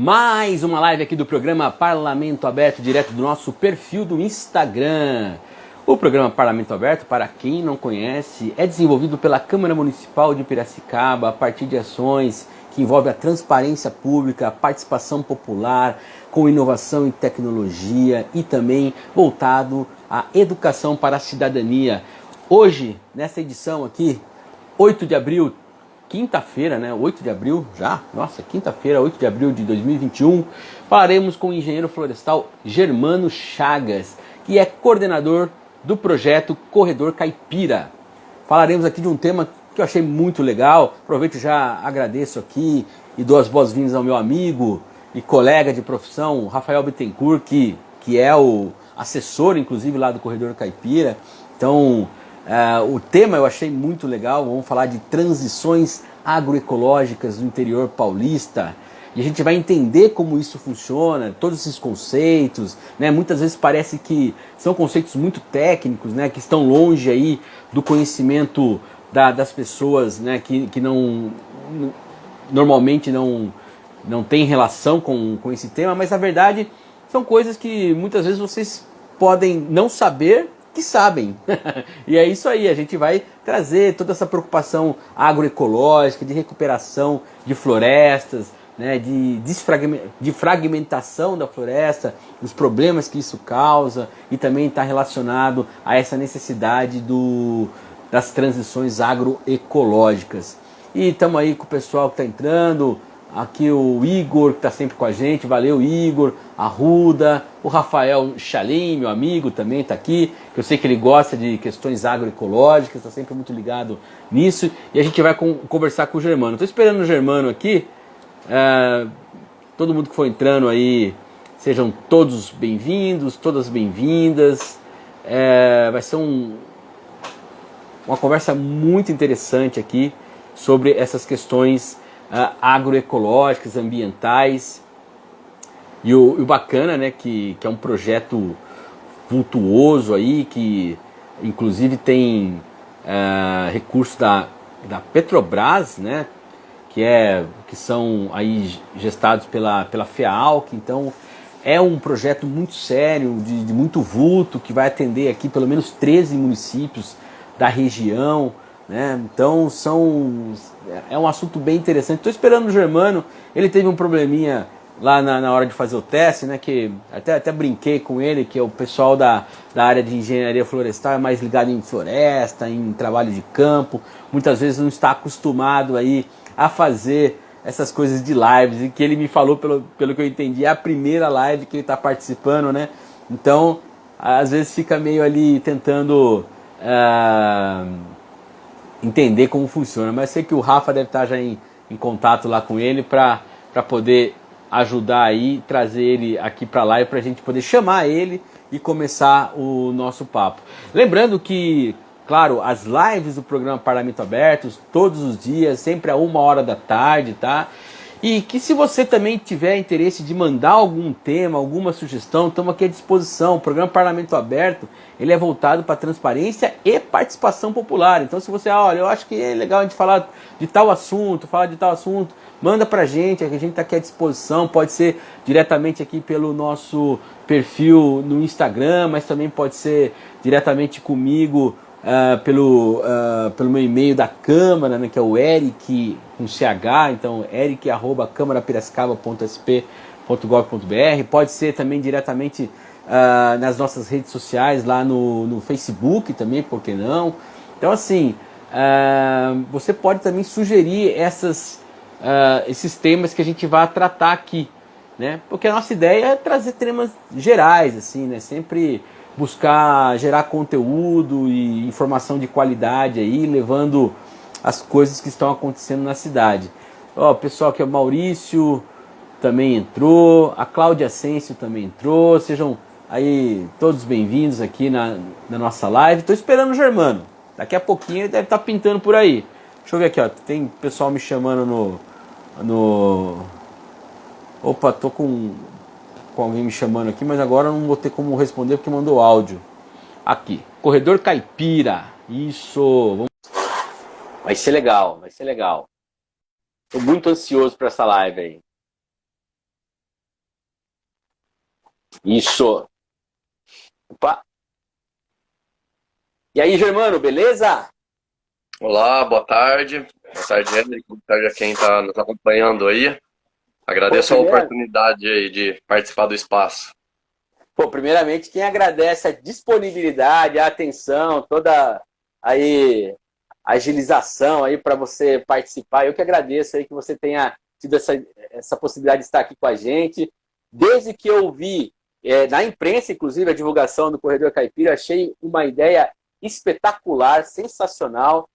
Mais uma live aqui do programa Parlamento Aberto, direto do nosso perfil do Instagram. O programa Parlamento Aberto, para quem não conhece, é desenvolvido pela Câmara Municipal de Piracicaba a partir de ações que envolvem a transparência pública, a participação popular, com inovação e tecnologia e também voltado à educação para a cidadania. Hoje, nessa edição aqui, 8 de abril, quinta-feira, né? 8 de abril já? Nossa, quinta-feira, 8 de abril de 2021, falaremos com o engenheiro florestal Germano Chagas, que é coordenador do projeto Corredor Caipira. Falaremos aqui de um tema que eu achei muito legal. Aproveito e já agradeço aqui e dou as boas-vindas ao meu amigo e colega de profissão, Rafael Bittencourt, que é o assessor, inclusive, lá do Corredor Caipira. Então, o tema eu achei muito legal. Vamos falar de transições agroecológicas do interior paulista. E a gente vai entender como isso funciona, todos esses conceitos, né? Muitas vezes parece que são conceitos muito técnicos, né? Que estão longe aí do conhecimento das pessoas, né? Que normalmente não tem relação com esse tema, mas na verdade são coisas que muitas vezes vocês podem não saber que sabem. E é isso aí, a gente vai trazer toda essa preocupação agroecológica, de recuperação de florestas, né, de fragmentação da floresta, os problemas que isso causa, e também está relacionado a essa necessidade das transições agroecológicas. E estamos aí com o pessoal que está entrando, aqui o Igor, que está sempre com a gente, valeu Igor, a Ruda, o Rafael Chalim, meu amigo, também está aqui, que eu sei que ele gosta de questões agroecológicas, está sempre muito ligado nisso, e a gente vai conversar com o Germano. Estou esperando o Germano aqui. Todo mundo que for entrando aí, sejam todos bem-vindos, todas bem-vindas. Vai ser uma conversa muito interessante aqui sobre essas questões agroecológicas, ambientais. E o bacana, né, que é um projeto vultuoso aí, que inclusive tem recursos da Petrobras, né, que são aí gestados pela FEALC. Então é um projeto muito sério, de muito vulto, que vai atender aqui pelo menos 13 municípios da região, né? Então é um assunto bem interessante. Estou esperando o Germano. Ele teve um probleminha lá na hora de fazer o teste, né? Que até brinquei com ele, que é o pessoal da área de engenharia florestal, é mais ligado em floresta, em trabalho de campo, muitas vezes não está acostumado aí a fazer essas coisas de lives, e que ele me falou, pelo que eu entendi, é a primeira live que ele está participando, né? Então, às vezes fica meio ali tentando entender como funciona, mas sei que o Rafa deve estar já em contato lá com ele para poder ajudar aí, trazer ele aqui para lá e para a gente poder chamar ele e começar o nosso papo. Lembrando que, claro, as lives do programa Parlamento Aberto, todos os dias, sempre a 1h da tarde, tá? E que se você também tiver interesse de mandar algum tema, alguma sugestão, estamos aqui à disposição. O programa Parlamento Aberto, ele é voltado para transparência e participação popular. Então se você, olha, eu acho que é legal a gente falar de tal assunto, manda pra gente, a gente está aqui à disposição. Pode ser diretamente aqui pelo nosso perfil no Instagram, mas também pode ser diretamente comigo, pelo meu e-mail da Câmara, né, que é o Eric com CH, então eric@câmarapiracicaba.sp.gov.br. Pode ser também diretamente nas nossas redes sociais, lá no Facebook também, por que não? Então assim, você pode também sugerir esses temas que a gente vai tratar aqui, né? Porque a nossa ideia é trazer temas gerais, assim, né? Sempre buscar gerar conteúdo e informação de qualidade aí, levando as coisas que estão acontecendo na cidade. Ó, o pessoal aqui, o Maurício também entrou, a Cláudia Ascencio também entrou. Sejam aí todos bem-vindos aqui na nossa live. Estou esperando o Germano. Daqui a pouquinho ele deve estar pintando por aí. Deixa eu ver aqui, ó. Tem pessoal me chamando Opa, tô com alguém me chamando aqui, mas agora eu não vou ter como responder porque mandou áudio. Aqui, Corredor Caipira. Isso. Vai ser legal, vai ser legal. Tô muito ansioso para essa live aí. Isso. Opa. E aí, Germano, beleza? Olá, boa tarde. Boa tarde, Henrique. Boa tarde a quem está nos acompanhando aí. Pô, Agradeço a primeira, oportunidade aí de participar do espaço. primeiramente, quem agradece a disponibilidade, a atenção, toda aí a agilização aí para você participar. Eu que agradeço aí que você tenha tido essa possibilidade de estar aqui com a gente. Desde que eu vi na imprensa, inclusive, a divulgação do Corredor Caipira, achei uma ideia espetacular, sensacional.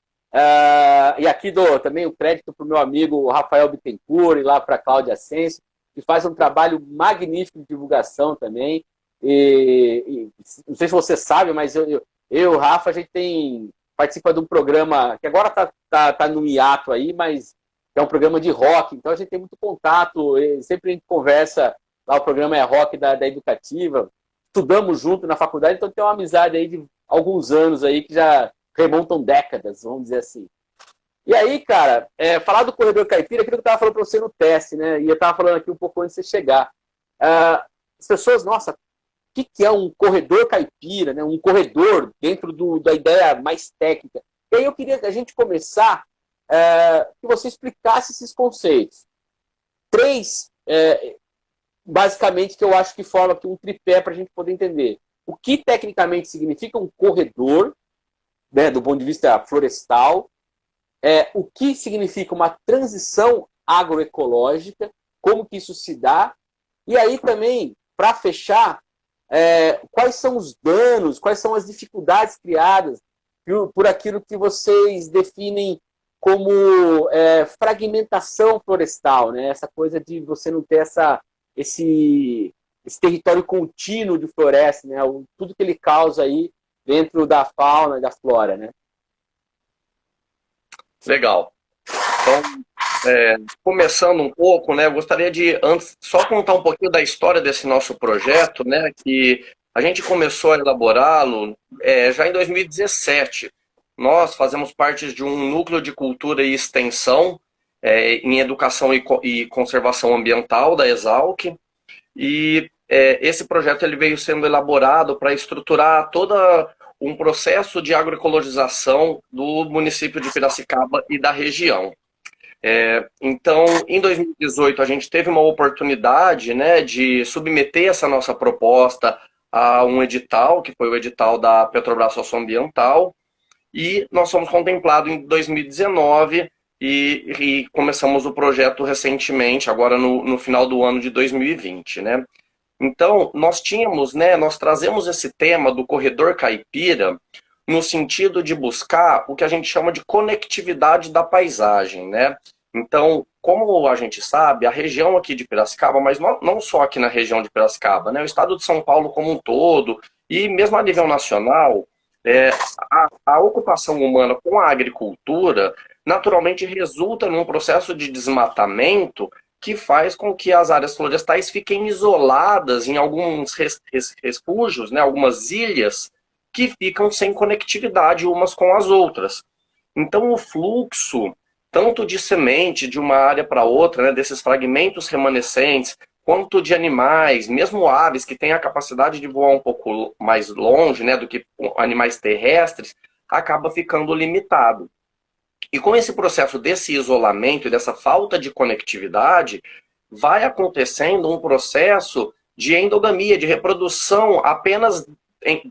E aqui dou também o crédito para o meu amigo Rafael Bittencourt e lá para a Cláudia Ascenso, que faz um trabalho magnífico de divulgação também. Não sei se você sabe, mas eu e o Rafa, a gente participa de um programa que agora tá no hiato aí, mas é um programa de rock, então a gente tem muito contato, sempre a gente conversa, lá o programa é rock da Educativa, estudamos junto na faculdade, então tem uma amizade aí de alguns anos aí que já remontam décadas, vamos dizer assim. E aí, cara, falar do Corredor Caipira, aquilo que eu estava falando para você no teste, né? E eu estava falando aqui um pouco antes de você chegar. As pessoas, nossa, que é um corredor caipira, né? Um corredor dentro da ideia mais técnica. E aí eu queria que a gente começar que você explicasse esses conceitos. Três, basicamente, que eu acho que forma aqui um tripé para a gente poder entender. O que tecnicamente significa um corredor, né, do ponto de vista florestal, o que significa uma transição agroecológica, como que isso se dá, e aí também, para fechar, quais são os danos, quais são as dificuldades criadas por aquilo que vocês definem como fragmentação florestal, né? Essa coisa de você não ter esse território contínuo de floresta, né? Tudo que ele causa aí dentro da fauna e da flora, né? Legal. Então, começando um pouco, né, eu gostaria de antes só contar um pouquinho da história desse nosso projeto, né, que a gente começou a elaborá-lo já em 2017. Nós fazemos parte de um núcleo de cultura e extensão em educação e conservação ambiental da Exalc, e esse projeto ele veio sendo elaborado para estruturar todo um processo de agroecologização do município de Piracicaba e da região. Então, em 2018, a gente teve uma oportunidade, né, de submeter essa nossa proposta a um edital, que foi o edital da Petrobras Socioambiental, e nós fomos contemplados em 2019 e começamos o projeto recentemente, agora no final do ano de 2020, né? Então, nós tínhamos, né, nós trazemos esse tema do corredor caipira no sentido de buscar o que a gente chama de conectividade da paisagem, né? Então, como a gente sabe, a região aqui de Piracicaba, mas não só aqui na região de Piracicaba, né, o estado de São Paulo como um todo, e mesmo a nível nacional, a ocupação humana com a agricultura naturalmente resulta num processo de desmatamento que faz com que as áreas florestais fiquem isoladas em alguns refúgios, né, algumas ilhas, que ficam sem conectividade umas com as outras. Então, o fluxo, tanto de semente de uma área para outra, né, desses fragmentos remanescentes, quanto de animais, mesmo aves que têm a capacidade de voar um pouco mais longe, né, do que animais terrestres, acaba ficando limitado. E com esse processo desse isolamento e dessa falta de conectividade, vai acontecendo um processo de endogamia, de reprodução apenas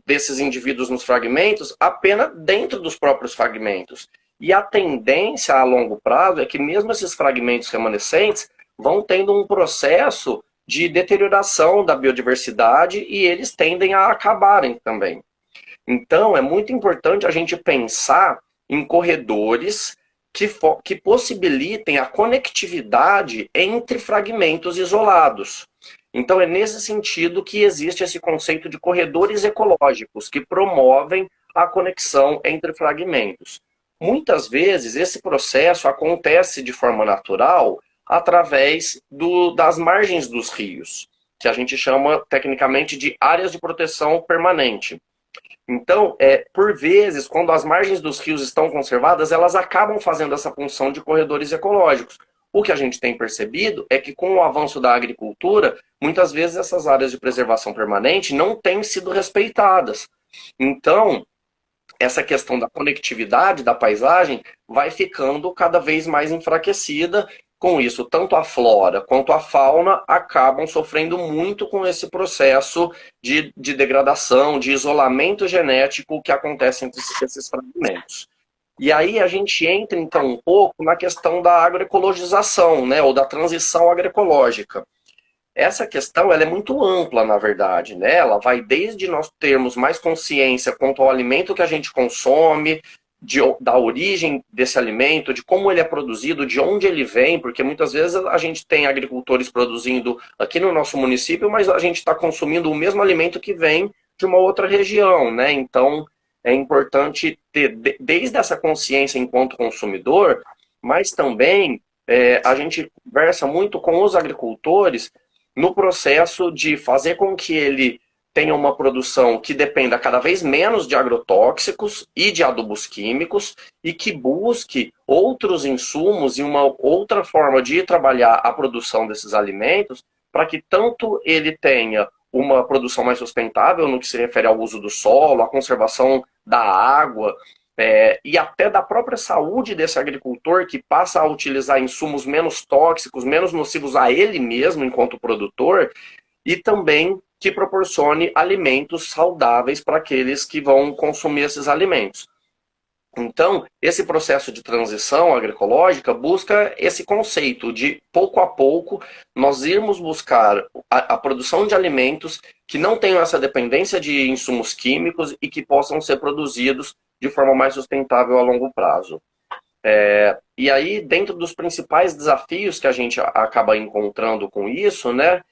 desses indivíduos nos fragmentos, apenas dentro dos próprios fragmentos. E a tendência a longo prazo é que mesmo esses fragmentos remanescentes vão tendo um processo de deterioração da biodiversidade e eles tendem a acabarem também. Então, é muito importante a gente pensar em corredores que possibilitem a conectividade entre fragmentos isolados. Então, é nesse sentido que existe esse conceito de corredores ecológicos, que promovem a conexão entre fragmentos. Muitas vezes, esse processo acontece de forma natural através das margens dos rios, que a gente chama tecnicamente de áreas de proteção permanente. Então, por vezes, quando as margens dos rios estão conservadas, elas acabam fazendo essa função de corredores ecológicos, O que a gente tem percebido é que com o avanço da agricultura, muitas vezes essas áreas de preservação permanente não têm sido respeitadas. Então, essa questão da conectividade da paisagem vai ficando cada vez mais enfraquecida. Com isso, tanto a flora quanto a fauna acabam sofrendo muito com esse processo de degradação, de isolamento genético que acontece entre esses fragmentos. E aí a gente entra, então, um pouco na questão da agroecologização, né, ou da transição agroecológica. Essa questão ela é muito ampla, na verdade, né? Ela vai desde nós termos mais consciência quanto ao alimento que a gente consome, da origem desse alimento, de como ele é produzido, de onde ele vem, porque muitas vezes a gente tem agricultores produzindo aqui no nosso município, mas a gente está consumindo o mesmo alimento que vem de uma outra região, né? Então é importante ter desde essa consciência enquanto consumidor, mas também a gente conversa muito com os agricultores no processo de fazer com que ele tenha uma produção que dependa cada vez menos de agrotóxicos e de adubos químicos e que busque outros insumos e uma outra forma de trabalhar a produção desses alimentos para que tanto ele tenha uma produção mais sustentável no que se refere ao uso do solo, à conservação da água, e até da própria saúde desse agricultor que passa a utilizar insumos menos tóxicos, menos nocivos a ele mesmo enquanto produtor, e também que proporcione alimentos saudáveis para aqueles que vão consumir esses alimentos. Então, esse processo de transição agroecológica busca esse conceito de, pouco a pouco, nós irmos buscar a produção de alimentos que não tenham essa dependência de insumos químicos e que possam ser produzidos de forma mais sustentável a longo prazo. E aí, dentro dos principais desafios que a gente acaba encontrando com isso, né,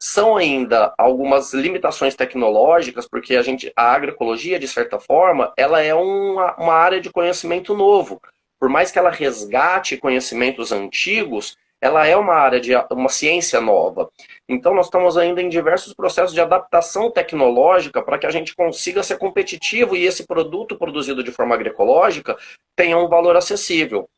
são ainda algumas limitações tecnológicas, porque a agroecologia, de certa forma, ela é uma área de conhecimento novo. Por mais que ela resgate conhecimentos antigos, ela é uma área de uma ciência nova. Então, nós estamos ainda em diversos processos de adaptação tecnológica para que a gente consiga ser competitivo e esse produto produzido de forma agroecológica tenha um valor acessível.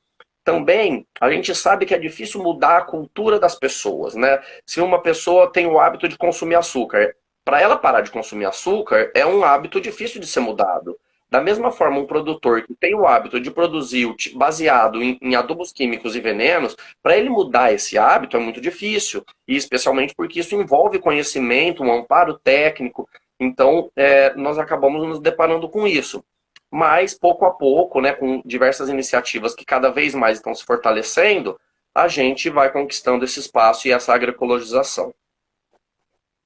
Também, a gente sabe que é difícil mudar a cultura das pessoas, né? Se uma pessoa tem o hábito de consumir açúcar, para ela parar de consumir açúcar, é um hábito difícil de ser mudado. Da mesma forma, um produtor que tem o hábito de produzir baseado em adubos químicos e venenos, para ele mudar esse hábito é muito difícil, e especialmente porque isso envolve conhecimento, um amparo técnico. Então, nós acabamos nos deparando com isso. Mas, pouco a pouco, né, com diversas iniciativas que cada vez mais estão se fortalecendo, a gente vai conquistando esse espaço e essa agroecologização.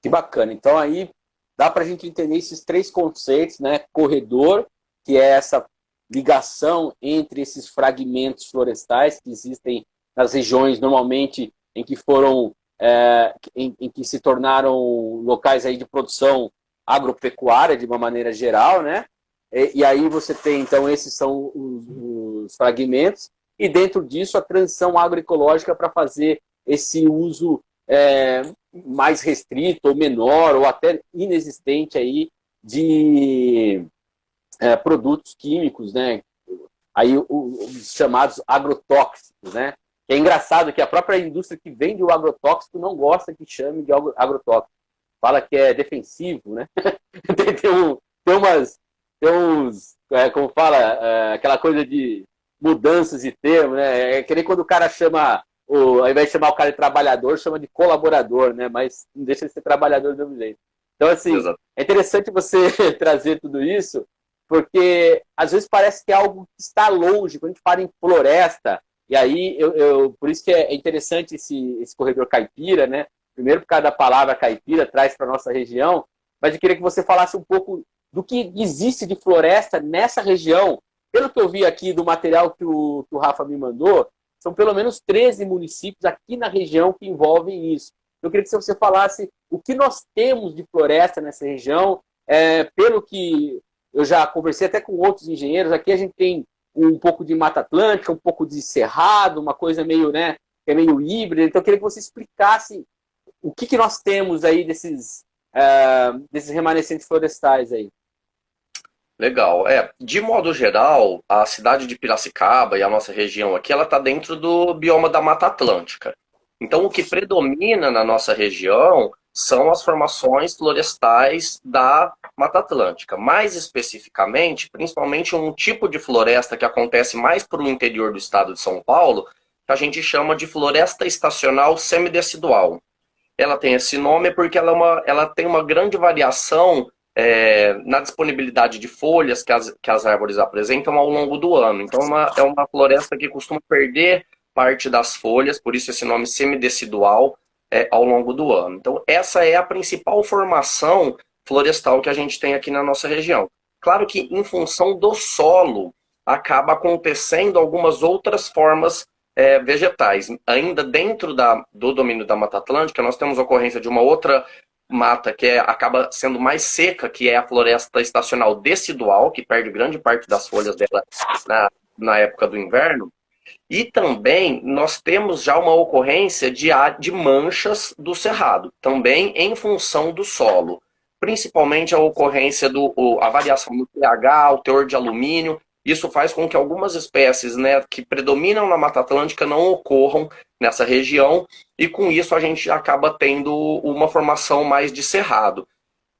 Que bacana. Então, aí dá para a gente entender esses três conceitos, né? Corredor, que é essa ligação entre esses fragmentos florestais que existem nas regiões, normalmente, em que foram, em que se tornaram locais aí de produção agropecuária, de uma maneira geral, né? E aí você tem, então, esses são os fragmentos, e dentro disso a transição agroecológica para fazer esse uso mais restrito, ou menor, ou até inexistente aí de produtos químicos, né? Aí os chamados agrotóxicos, né? É engraçado que a própria indústria que vende o agrotóxico não gosta que chame de agrotóxico. Fala que é defensivo, né? Tem uns, como fala, aquela coisa de mudanças de termo, né? É que nem quando o cara chama, ao invés de chamar o cara de trabalhador, chama de colaborador, né? Mas não deixa de ser trabalhador do mesmo jeito. Então, assim, exato. É interessante você trazer tudo isso, porque às vezes parece que é algo que está longe, quando a gente fala em floresta, e aí, por isso que é interessante esse corredor caipira, né? Primeiro, por causa da palavra caipira, traz para a nossa região, mas eu queria que você falasse um pouco do que existe de floresta nessa região. Pelo que eu vi aqui do material que o Rafa me mandou, são pelo menos 13 municípios aqui na região que envolvem isso. Eu queria que você falasse o que nós temos de floresta nessa região. Pelo que eu já conversei até com outros engenheiros, aqui a gente tem um pouco de Mata Atlântica, um pouco de Cerrado, uma coisa meio, né, que é meio híbrida. Então eu queria que você explicasse o que nós temos aí desses remanescentes florestais aí. Legal. De modo geral, a cidade de Piracicaba e a nossa região aqui, ela está dentro do bioma da Mata Atlântica. Então, o que predomina na nossa região são as formações florestais da Mata Atlântica. Mais especificamente, principalmente um tipo de floresta que acontece mais para o interior do estado de São Paulo, que a gente chama de floresta estacional semidecidual. Ela tem esse nome porque ela tem uma grande variação na disponibilidade de folhas que as árvores apresentam ao longo do ano. Então, é uma floresta que costuma perder parte das folhas, por isso esse nome semidecidual ao longo do ano. Então, essa é a principal formação florestal que a gente tem aqui na nossa região. Claro que, em função do solo, acaba acontecendo algumas outras formas vegetais. Ainda dentro do domínio da Mata Atlântica, nós temos a ocorrência de uma outra mata que acaba sendo mais seca, que é a floresta estacional decidual, que perde grande parte das folhas dela na época do inverno. E também nós temos já uma ocorrência de manchas do cerrado, também em função do solo. Principalmente a ocorrência a variação do pH, o teor de alumínio. Isso faz com que algumas espécies, né, que predominam na Mata Atlântica não ocorram nessa região, e com isso a gente acaba tendo uma formação mais de cerrado.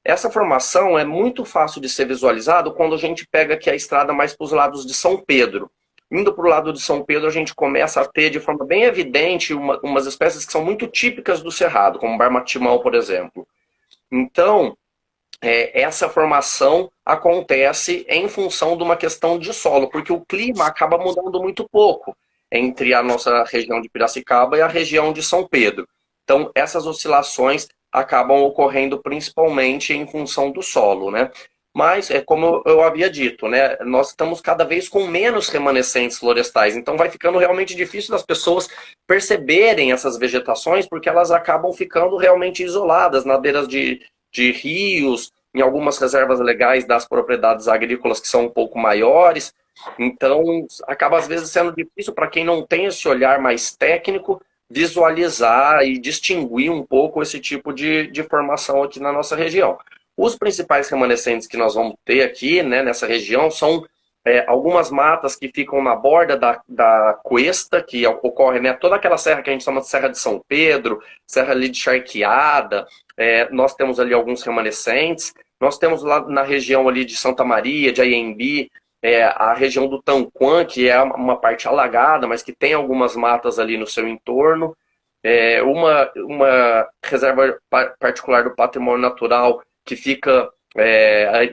Essa formação é muito fácil de ser visualizado quando a gente pega aqui a estrada mais para os lados de São Pedro. Indo para o lado de São Pedro, a gente começa a ter de forma bem evidente umas espécies que são muito típicas do cerrado, como o barmatimão, por exemplo. Então, essa formação acontece em função de uma questão de solo, porque o clima acaba mudando muito pouco entre a nossa região de Piracicaba e a região de São Pedro. Então, essas oscilações acabam ocorrendo principalmente em função do solo, né? Mas, como eu havia dito, né, nós estamos cada vez com menos remanescentes florestais, então vai ficando realmente difícil das pessoas perceberem essas vegetações, porque elas acabam ficando realmente isoladas na beira de rios, em algumas reservas legais das propriedades agrícolas que são um pouco maiores. Então, acaba às vezes sendo difícil para quem não tem esse olhar mais técnico visualizar e distinguir um pouco esse tipo de formação aqui na nossa região. Os principais remanescentes que nós vamos ter aqui, né, nessa região são algumas matas que ficam na borda da cuesta, que ocorre, né, toda aquela serra que a gente chama de Serra de São Pedro, Serra ali de Charqueada. Nós temos ali alguns remanescentes. Nós temos lá na região ali de Santa Maria, de Anhembi, a região do Tanquã, que é uma parte alagada, mas que tem algumas matas ali no seu entorno. Uma reserva particular do patrimônio natural que fica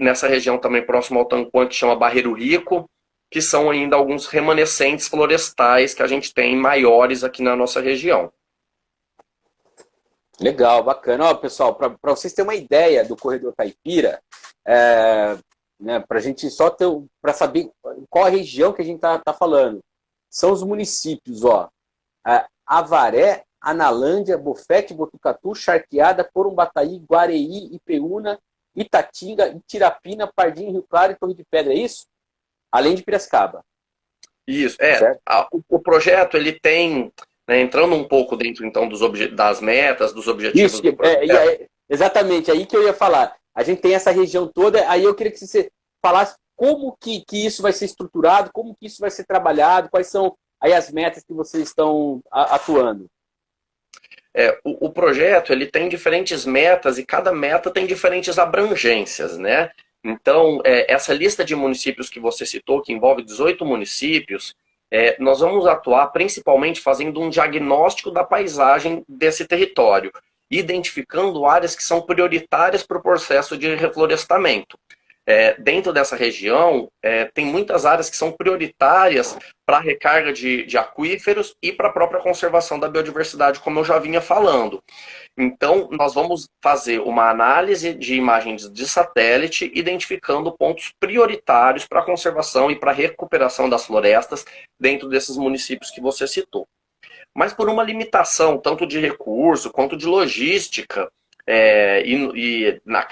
nessa região também próximo ao Tanquã, que chama Barreiro Rico, que são ainda alguns remanescentes florestais que a gente tem maiores aqui na nossa região. Legal, bacana. Ó, pessoal, para vocês terem uma ideia do Corredor Caipira, né, para a gente só para saber qual a região que a gente tá falando. São os municípios, ó. Avaré, Analândia, Bofete, Botucatu, Charqueada, Corumbataí, Guareí, Ipeúna, Itatinga, Itirapina, Pardinho, Rio Claro e Torre de Pedra, é isso? Além de Piracicaba. Isso, o projeto ele tem, né, entrando um pouco dentro então das metas, dos objetivos do projeto. Exatamente, aí que eu ia falar. A gente tem essa região toda, aí eu queria que você falasse como que isso vai ser estruturado, como que isso vai ser trabalhado, quais são aí as metas que vocês estão atuando. O projeto ele tem diferentes metas e cada meta tem diferentes abrangências, né? Então, essa lista de municípios que você citou, que envolve 18 municípios, nós vamos atuar principalmente fazendo um diagnóstico da paisagem desse território, identificando áreas que são prioritárias para o processo de reflorestamento. Dentro dessa região, tem muitas áreas que são prioritárias para a recarga de aquíferos e para a própria conservação da biodiversidade, como eu já vinha falando. Então, nós vamos fazer uma análise de imagens de satélite, identificando pontos prioritários para a conservação e para a recuperação das florestas dentro desses municípios que você citou. Mas por uma limitação, tanto de recurso quanto de logística,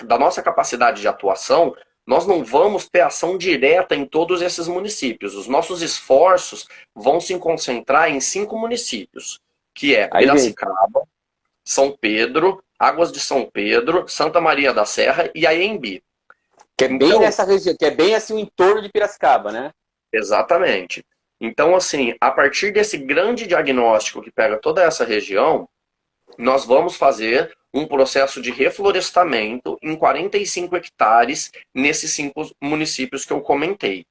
da nossa capacidade de atuação, nós não vamos ter ação direta em todos esses municípios. Os nossos esforços vão se concentrar em 5 municípios, que é Piracicaba, São Pedro, Águas de São Pedro, Santa Maria da Serra e Anhembi. Que é bem nessa região, que é bem assim o entorno de Piracicaba, né? Exatamente. Então, assim, a partir desse grande diagnóstico que pega toda essa região, nós vamos fazer um processo de reflorestamento em 45 hectares nesses 5 municípios que eu comentei.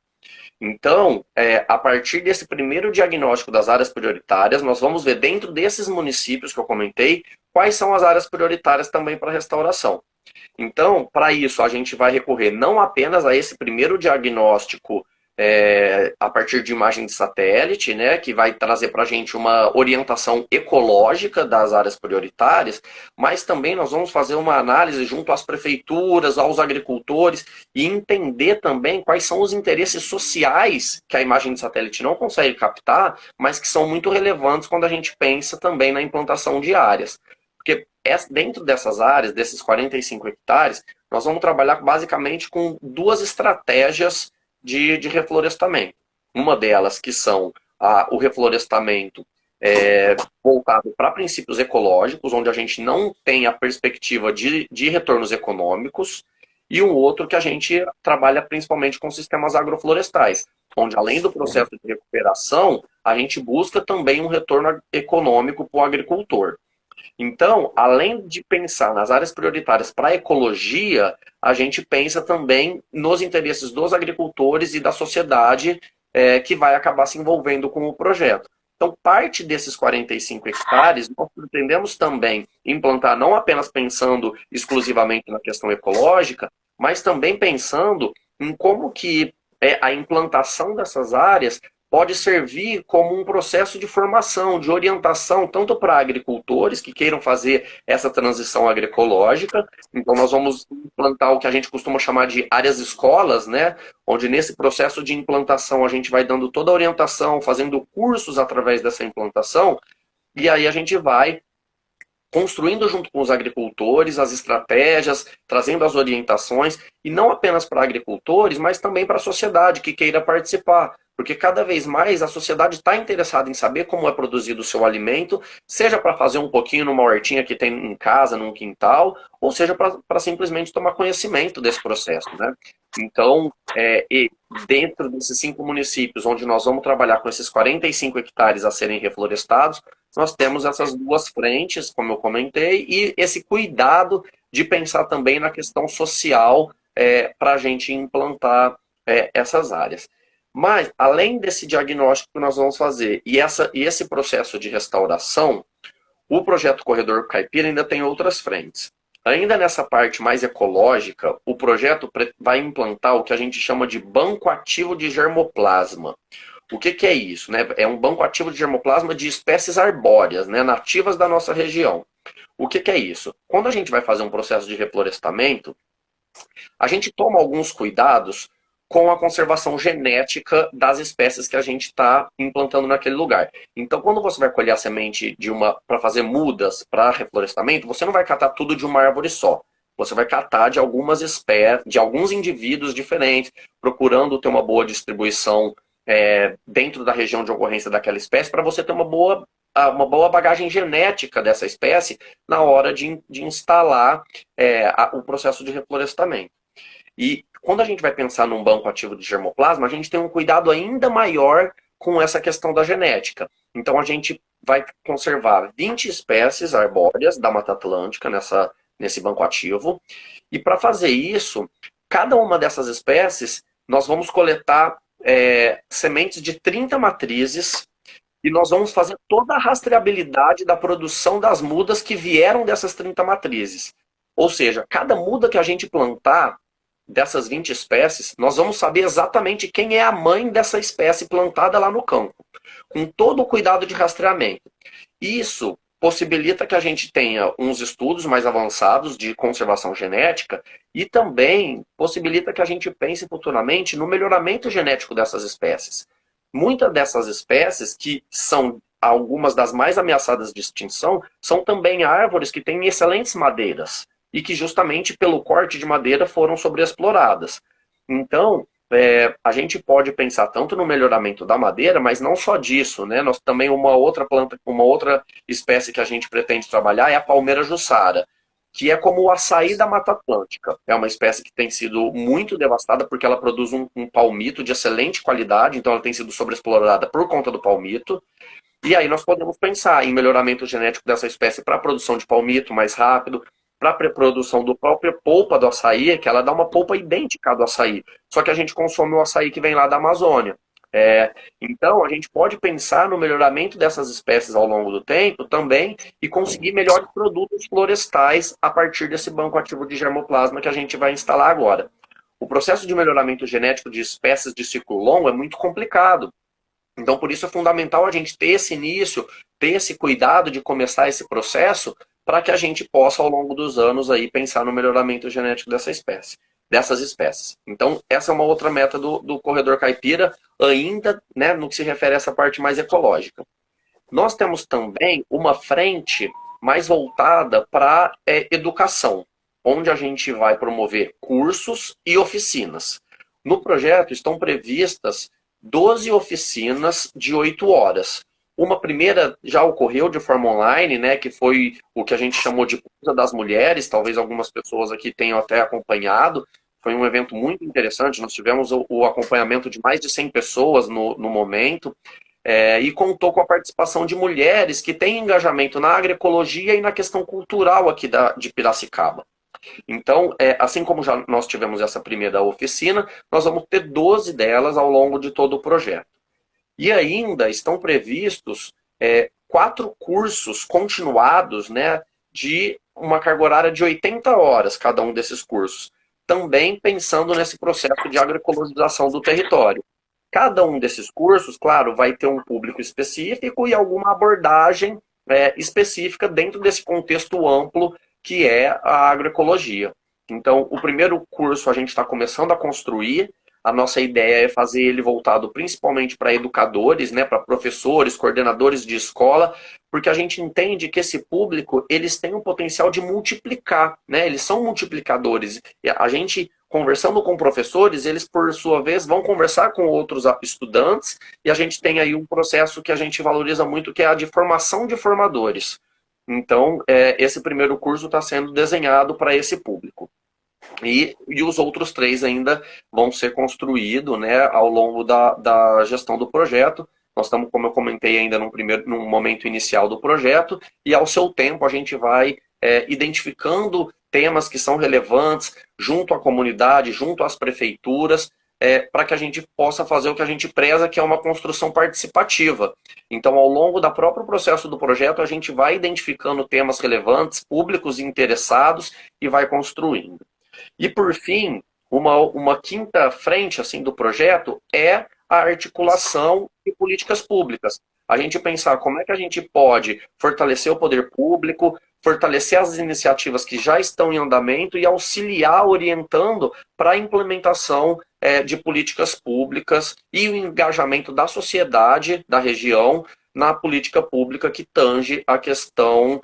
Então, a partir desse primeiro diagnóstico das áreas prioritárias, nós vamos ver dentro desses municípios que eu comentei, quais são as áreas prioritárias também para restauração. Então, para isso, a gente vai recorrer não apenas a esse primeiro diagnóstico a partir de imagem de satélite, né, que vai trazer para a gente uma orientação ecológica das áreas prioritárias, mas também nós vamos fazer uma análise junto às prefeituras, aos agricultores, e entender também quais são os interesses sociais que a imagem de satélite não consegue captar, mas que são muito relevantes quando a gente pensa também na implantação de áreas. Porque dentro dessas áreas, desses 45 hectares, nós vamos trabalhar basicamente com 2 estratégias de reflorestamento. Uma delas que são o reflorestamento voltado para princípios ecológicos, onde a gente não tem a perspectiva de retornos econômicos, e um outro que a gente trabalha principalmente com sistemas agroflorestais, onde além do processo de recuperação, a gente busca também um retorno econômico para o agricultor. Então, além de pensar nas áreas prioritárias para a ecologia, a gente pensa também nos interesses dos agricultores e da sociedade que vai acabar se envolvendo com o projeto. Então, parte desses 45 hectares, nós pretendemos também implantar não apenas pensando exclusivamente na questão ecológica, mas também pensando em como que a implantação dessas áreas pode servir como um processo de formação, de orientação, tanto para agricultores que queiram fazer essa transição agroecológica. Então, nós vamos implantar o que a gente costuma chamar de áreas escolas, né? Onde nesse processo de implantação a gente vai dando toda a orientação, fazendo cursos através dessa implantação, e aí a gente vai construindo junto com os agricultores as estratégias, trazendo as orientações, e não apenas para agricultores, mas também para a sociedade que queira participar. Porque cada vez mais a sociedade está interessada em saber como é produzido o seu alimento, seja para fazer um pouquinho numa hortinha que tem em casa, num quintal, ou seja para simplesmente tomar conhecimento desse processo, né? Então, e dentro desses 5 municípios, onde nós vamos trabalhar com esses 45 hectares a serem reflorestados, nós temos essas 2 frentes, como eu comentei, e esse cuidado de pensar também na questão social para a gente implantar essas áreas. Mas, além desse diagnóstico que nós vamos fazer e esse processo de restauração, o projeto Corredor Caipira ainda tem outras frentes. Ainda nessa parte mais ecológica, o projeto vai implantar o que a gente chama de banco ativo de germoplasma. O que é isso? Né? É um banco ativo de germoplasma de espécies arbóreas, né, nativas da nossa região. O que é isso? Quando a gente vai fazer um processo de reflorestamento, a gente toma alguns cuidados com a conservação genética das espécies que a gente está implantando naquele lugar. Então, quando você vai colher a semente para fazer mudas para reflorestamento, você não vai catar tudo de uma árvore só. Você vai catar de algumas espécies, de alguns indivíduos diferentes, procurando ter uma boa distribuição dentro da região de ocorrência daquela espécie, para você ter uma boa bagagem genética dessa espécie na hora de instalar o processo de reflorestamento. E quando a gente vai pensar num banco ativo de germoplasma, a gente tem um cuidado ainda maior com essa questão da genética. Então a gente vai conservar 20 espécies arbóreas da Mata Atlântica nesse banco ativo. E para fazer isso, cada uma dessas espécies, nós vamos coletar sementes de 30 matrizes e nós vamos fazer toda a rastreabilidade da produção das mudas que vieram dessas 30 matrizes. Ou seja, cada muda que a gente plantar dessas 20 espécies, nós vamos saber exatamente quem é a mãe dessa espécie plantada lá no campo, com todo o cuidado de rastreamento. Isso possibilita que a gente tenha uns estudos mais avançados de conservação genética e também possibilita que a gente pense futuramente no melhoramento genético dessas espécies. Muitas dessas espécies, que são algumas das mais ameaçadas de extinção, são também árvores que têm excelentes madeiras e que justamente pelo corte de madeira foram sobreexploradas. Então, a gente pode pensar tanto no melhoramento da madeira, mas não só disso, né? Nós também uma outra planta, uma outra espécie que a gente pretende trabalhar é a palmeira jussara. que é como o açaí da Mata Atlântica. É uma espécie que tem sido muito devastada porque ela produz um palmito de excelente qualidade, então ela tem sido sobreexplorada por conta do palmito. E aí nós podemos pensar em melhoramento genético dessa espécie para a produção de palmito mais rápido, para a produção do próprio polpa do açaí, que ela dá uma polpa idêntica do açaí, só que a gente consome o açaí que vem lá da Amazônia. Então, a gente pode pensar no melhoramento dessas espécies ao longo do tempo também e conseguir melhores produtos florestais a partir desse banco ativo de germoplasma que a gente vai instalar agora. O processo de melhoramento genético de espécies de ciclo longo é muito complicado. Então, por isso é fundamental a gente ter esse início, ter esse cuidado de começar esse processo para que a gente possa, ao longo dos anos, aí, pensar no melhoramento genético dessas espécies. Então, essa é uma outra meta do Corredor Caipira, ainda, né, no que se refere a essa parte mais ecológica. Nós temos também uma frente mais voltada para educação, onde a gente vai promover cursos e oficinas. No projeto estão previstas 12 oficinas de 8 horas. Uma primeira já ocorreu de forma online, né, que foi o que a gente chamou de Cursa das Mulheres, talvez algumas pessoas aqui tenham até acompanhado. Foi um evento muito interessante, nós tivemos o acompanhamento de mais de 100 pessoas no momento, e contou com a participação de mulheres que têm engajamento na agroecologia e na questão cultural aqui de Piracicaba. Então, assim como já nós tivemos essa primeira oficina, nós vamos ter 12 delas ao longo de todo o projeto. E ainda estão previstos 4 cursos continuados, né, de uma carga horária de 80 horas, cada um desses cursos. Também pensando nesse processo de agroecologização do território. Cada um desses cursos, claro, vai ter um público específico e alguma abordagem específica dentro desse contexto amplo que é a agroecologia. Então, o primeiro curso a gente está começando a construir. A nossa ideia é fazer ele voltado principalmente para educadores, né, para professores, coordenadores de escola, porque a gente entende que esse público, eles têm um potencial de multiplicar, né, eles são multiplicadores. E a gente, conversando com professores, eles, por sua vez, vão conversar com outros estudantes, e a gente tem aí um processo que a gente valoriza muito, que é a de formação de formadores. Então, esse primeiro curso está sendo desenhado para esse público. E os outros 3 ainda vão ser construídos, né, ao longo da gestão do projeto. Nós estamos, como eu comentei, ainda num momento inicial do projeto, e ao seu tempo a gente vai identificando temas que são relevantes junto à comunidade, junto às prefeituras, para que a gente possa fazer o que a gente preza, que é uma construção participativa. Então, ao longo do próprio processo do projeto, a gente vai identificando temas relevantes, públicos interessados, e vai construindo. E, por fim, uma quinta frente assim, do projeto é a articulação de políticas públicas. A gente pensar como é que a gente pode fortalecer o poder público, fortalecer as iniciativas que já estão em andamento e auxiliar, orientando para a implementação de políticas públicas e o engajamento da sociedade da região na política pública que tange a questão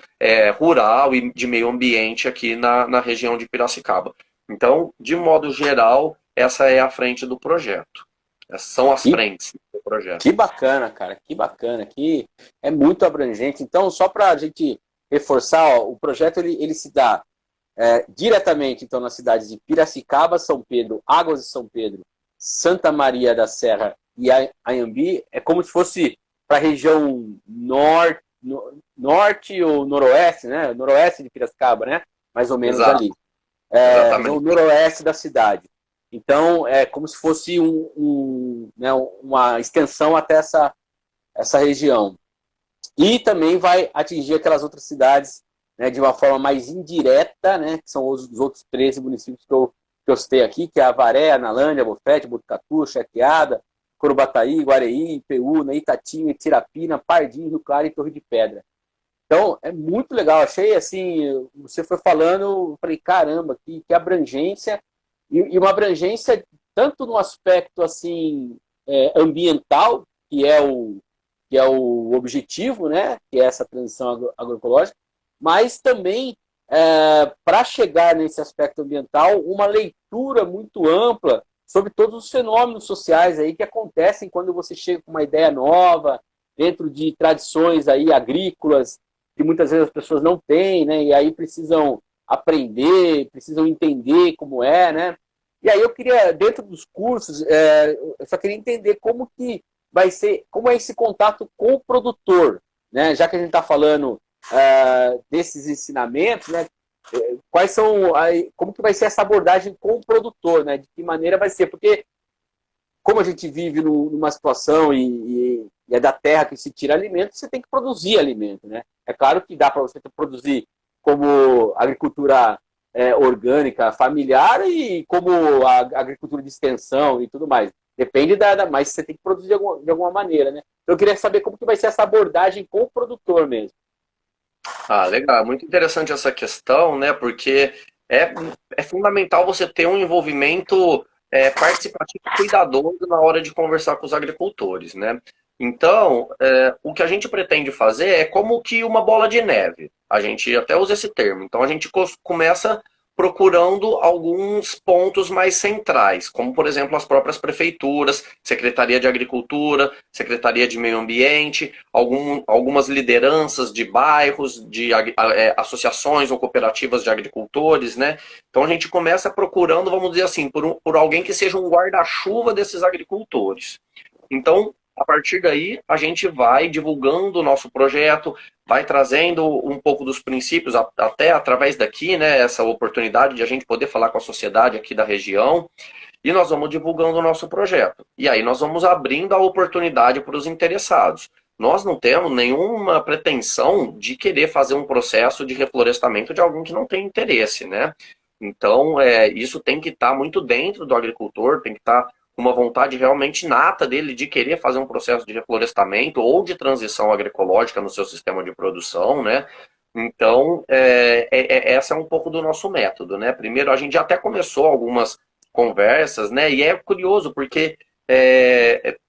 rural e de meio ambiente aqui na região de Piracicaba. Então, de modo geral, essa é a frente do projeto. Essas são as frentes do projeto. Que bacana, cara, que bacana. Que é muito abrangente. Então, só para a gente reforçar, o projeto ele se dá diretamente então, nas cidades de Piracicaba, São Pedro, Águas de São Pedro, Santa Maria da Serra e Anhembi. É como se fosse para a região norte ou noroeste, né? Noroeste de Piracicaba, né? Mais ou menos. Exato. Ali. No noroeste da cidade. Então, é como se fosse né, uma extensão até essa região. E também vai atingir aquelas outras cidades, né, de uma forma mais indireta, né, que são os outros 13 municípios que eu citei aqui, que é Avaré, Analândia, Bofete, Botucatu, Charqueada, Corubataí, Guareí, Ipeúna, Itatinga, Tirapina, Pardinho, Rio Claro e Torre de Pedra. Então, é muito legal. Achei, assim, você foi falando, eu falei, caramba, que abrangência. E uma abrangência tanto no aspecto, assim, ambiental, que é o objetivo, né? Que é essa transição agroecológica, mas também, para chegar nesse aspecto ambiental, uma leitura muito ampla sobre todos os fenômenos sociais aí que acontecem quando você chega com uma ideia nova, dentro de tradições aí agrícolas, que muitas vezes as pessoas não têm, né? E aí precisam aprender, precisam entender como é, né? E aí eu queria, dentro dos cursos, eu só queria entender como que vai ser, como é esse contato com o produtor, né? Já que a gente está falando desses ensinamentos, né? Quais são, como que vai ser essa abordagem com o produtor, né? De que maneira vai ser? Porque como a gente vive numa situação e é da terra que se tira alimento, você tem que produzir alimento, né? É claro que dá para você produzir como agricultura orgânica, familiar e como a agricultura de extensão e tudo mais. Depende mas você tem que produzir de alguma maneira, né? Então eu queria saber como que vai ser essa abordagem com o produtor mesmo. Ah, legal. Muito interessante essa questão, né? Porque é, é fundamental você ter um envolvimento participativo e cuidadoso na hora de conversar com os agricultores, né? Então, o que a gente pretende fazer é como que uma bola de neve. A gente até usa esse termo. Então, a gente começa procurando alguns pontos mais centrais, como, por exemplo, as próprias prefeituras, Secretaria de Agricultura, Secretaria de Meio Ambiente, algumas lideranças de bairros, de associações ou cooperativas de agricultores, né? Então a gente começa procurando, vamos dizer assim, por alguém que seja um guarda-chuva desses agricultores. Então, a partir daí, a gente vai divulgando o nosso projeto, vai trazendo um pouco dos princípios, até através daqui, né, essa oportunidade de a gente poder falar com a sociedade aqui da região, e nós vamos divulgando o nosso projeto. E aí nós vamos abrindo a oportunidade para os interessados. Nós não temos nenhuma pretensão de querer fazer um processo de reflorestamento de alguém que não tem interesse, né? Então, isso tem que estar muito dentro do agricultor, tem que estar com uma vontade realmente nata dele de querer fazer um processo de reflorestamento ou de transição agroecológica no seu sistema de produção, né? Então, essa é um pouco do nosso método, né? Primeiro, a gente já até começou algumas conversas, né? E é curioso porque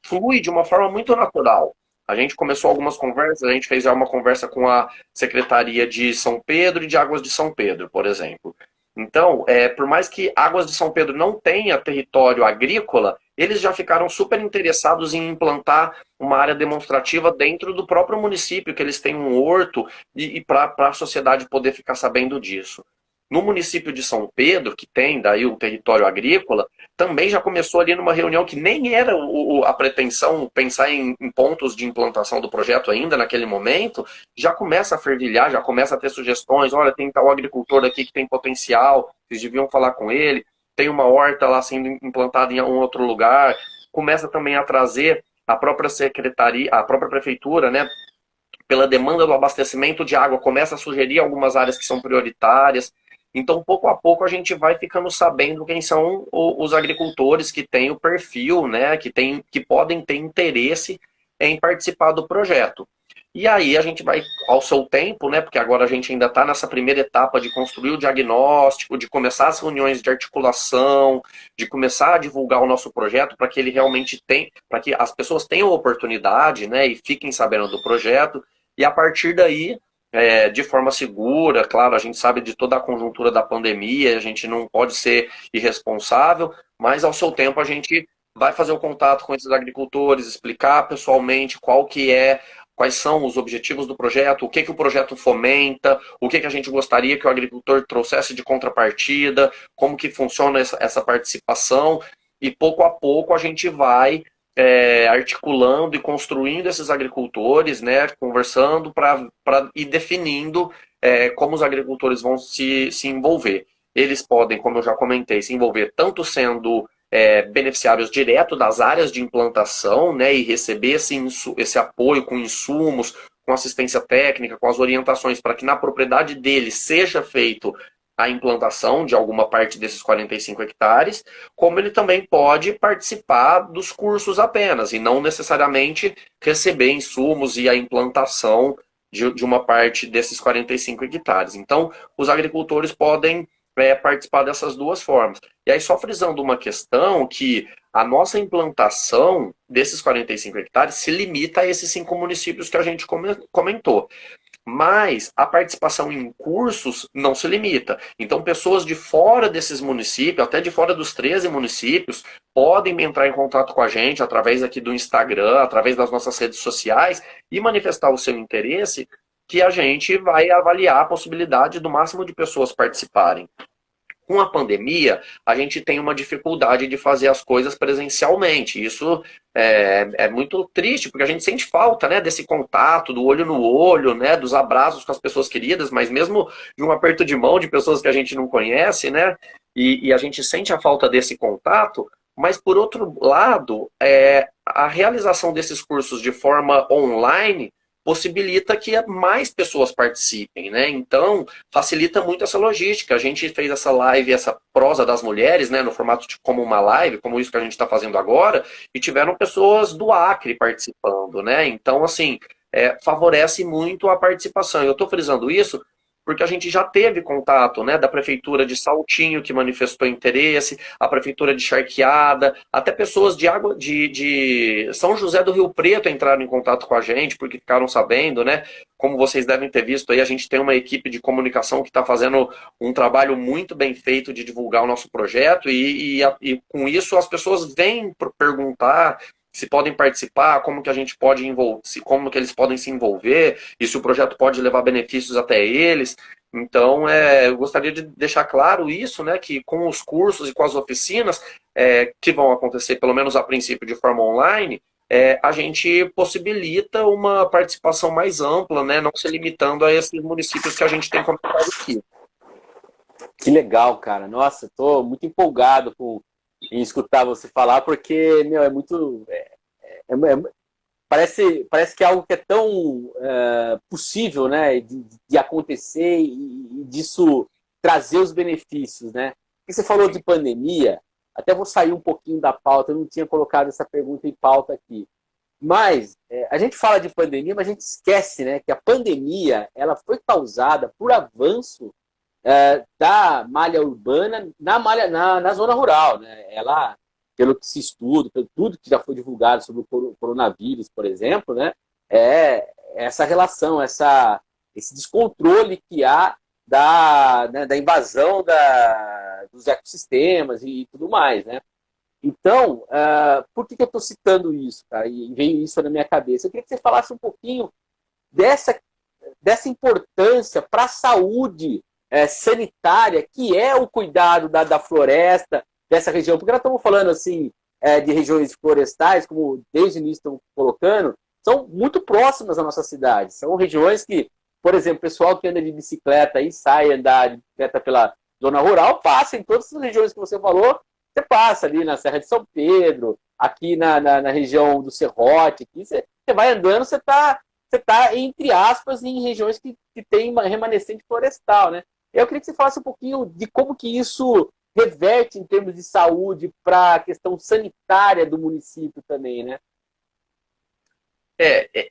flui de uma forma muito natural. A gente começou algumas conversas, a gente fez já uma conversa com a Secretaria de São Pedro e de Águas de São Pedro, por exemplo. Então, por mais que Águas de São Pedro não tenha território agrícola, eles já ficaram super interessados em implantar uma área demonstrativa dentro do próprio município, que eles têm um horto, e para a sociedade poder ficar sabendo disso. No município de São Pedro, que tem daí o território agrícola, também já começou ali numa reunião que nem era a pretensão pensar em pontos de implantação do projeto ainda naquele momento, já começa a fervilhar, já começa a ter sugestões, olha, tem tal agricultor aqui que tem potencial, vocês deviam falar com ele, tem uma horta lá sendo implantada em um outro lugar, começa também a trazer a própria secretaria, a própria prefeitura, né, pela demanda do abastecimento de água, começa a sugerir algumas áreas que são prioritárias. Então, pouco a pouco, a gente vai ficando sabendo quem são os agricultores que têm o perfil, né, que podem ter interesse em participar do projeto. E aí a gente vai, ao seu tempo, né, porque agora a gente ainda está nessa primeira etapa de construir o diagnóstico, de começar as reuniões de articulação, de começar a divulgar o nosso projeto para que ele realmente tenha, para que as pessoas tenham oportunidade, né, e fiquem sabendo do projeto. E a partir daí, de forma segura, claro, a gente sabe de toda a conjuntura da pandemia, a gente não pode ser irresponsável, mas ao seu tempo a gente vai fazer o contato com esses agricultores, explicar pessoalmente quais são os objetivos do projeto, o que o projeto fomenta, o que a gente gostaria que o agricultor trouxesse de contrapartida, como que funciona essa participação, e pouco a pouco a gente vai articulando e construindo esses agricultores, né, conversando para ir definindo como os agricultores vão se envolver. Eles podem, como eu já comentei, se envolver tanto sendo beneficiários direto das áreas de implantação, né, e receber esse apoio com insumos, com assistência técnica, com as orientações para que na propriedade deles seja feito a implantação de alguma parte desses 45 hectares, como ele também pode participar dos cursos apenas, e não necessariamente receber insumos e a implantação de uma parte desses 45 hectares. Então, os agricultores podem participar dessas duas formas. E aí, só frisando uma questão, que a nossa implantação desses 45 hectares se limita a esses 5 municípios que a gente comentou. Mas a participação em cursos não se limita. Então, pessoas de fora desses municípios, até de fora dos 13 municípios, podem entrar em contato com a gente através aqui do Instagram, através das nossas redes sociais, e manifestar o seu interesse que a gente vai avaliar a possibilidade do máximo de pessoas participarem. Com a pandemia, a gente tem uma dificuldade de fazer as coisas presencialmente. Isso é muito triste, porque a gente sente falta, né, desse contato, do olho no olho, né, dos abraços com as pessoas queridas, mas mesmo de um aperto de mão de pessoas que a gente não conhece, né, e a gente sente a falta desse contato. Mas, por outro lado, a realização desses cursos de forma online possibilita que mais pessoas participem, né? Então, facilita muito essa logística. A gente fez essa live, essa prosa das mulheres, né, no formato de como uma live, como isso que a gente está fazendo agora, e tiveram pessoas do Acre participando, né? Então, assim, favorece muito a participação. Eu estou frisando isso porque a gente já teve contato, né, da prefeitura de Saltinho, que manifestou interesse, a prefeitura de Charqueada, até pessoas de São José do Rio Preto entraram em contato com a gente, porque ficaram sabendo, né, como vocês devem ter visto aí, a gente tem uma equipe de comunicação que está fazendo um trabalho muito bem feito de divulgar o nosso projeto, e com isso as pessoas vêm perguntar se podem participar, como que a gente pode como que eles podem se envolver, e se o projeto pode levar benefícios até eles. Então, eu gostaria de deixar claro isso, né, que com os cursos e com as oficinas, que vão acontecer, pelo menos a princípio, de forma online, a gente possibilita uma participação mais ampla, né, não se limitando a esses municípios que a gente tem comentado aqui. Que legal, cara. Nossa, estou muito empolgado em escutar você falar, porque, meu, é muito... parece que é algo que é tão possível, né, de acontecer e disso trazer os benefícios, né? E você falou de pandemia, até vou sair um pouquinho da pauta, eu não tinha colocado essa pergunta em pauta aqui. Mas a gente fala de pandemia, mas a gente esquece, né, que a pandemia ela foi causada por avanço da malha urbana na zona rural, né? Ela, pelo que se estuda, pelo tudo que já foi divulgado sobre o coronavírus, por exemplo, né? Essa relação, esse descontrole que há da invasão dos ecossistemas e tudo mais, né? Então, por que eu estou citando isso, cara? E veio isso na minha cabeça. Eu queria que você falasse um pouquinho dessa importância para a saúde sanitária, que é o cuidado da floresta, dessa região. Porque nós estamos falando assim, de regiões florestais, como desde o início estamos colocando, são muito próximas à nossa cidade. São regiões que, por exemplo, o pessoal que anda de bicicleta e sai andar de bicicleta pela zona rural, passa em todas as regiões que você falou. Você passa ali na Serra de São Pedro, aqui na região do Serrote, aqui, você vai andando, você está, entre aspas, em regiões que tem uma remanescente florestal, né? Eu queria que você falasse um pouquinho de como que isso reverte em termos de saúde para a questão sanitária do município também, né?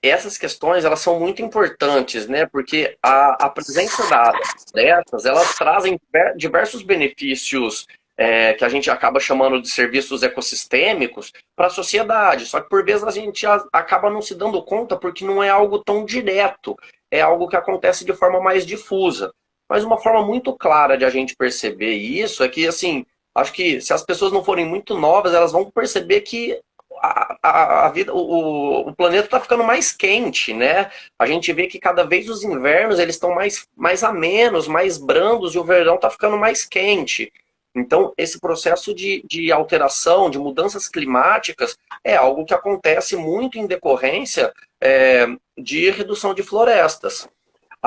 Essas questões, elas são muito importantes, né? Porque a presença dessas, elas trazem diversos benefícios que a gente acaba chamando de serviços ecossistêmicos para a sociedade. Só que, por vezes, a gente acaba não se dando conta porque não é algo tão direto. É algo que acontece de forma mais difusa. Mas uma forma muito clara de a gente perceber isso é que, assim, acho que se as pessoas não forem muito novas, elas vão perceber que a vida, o planeta está ficando mais quente, né? A gente vê que cada vez os invernos eles estão mais amenos, mais brandos, e o verão está ficando mais quente. Então, esse processo de alteração, de mudanças climáticas, é algo que acontece muito em decorrência de redução de florestas.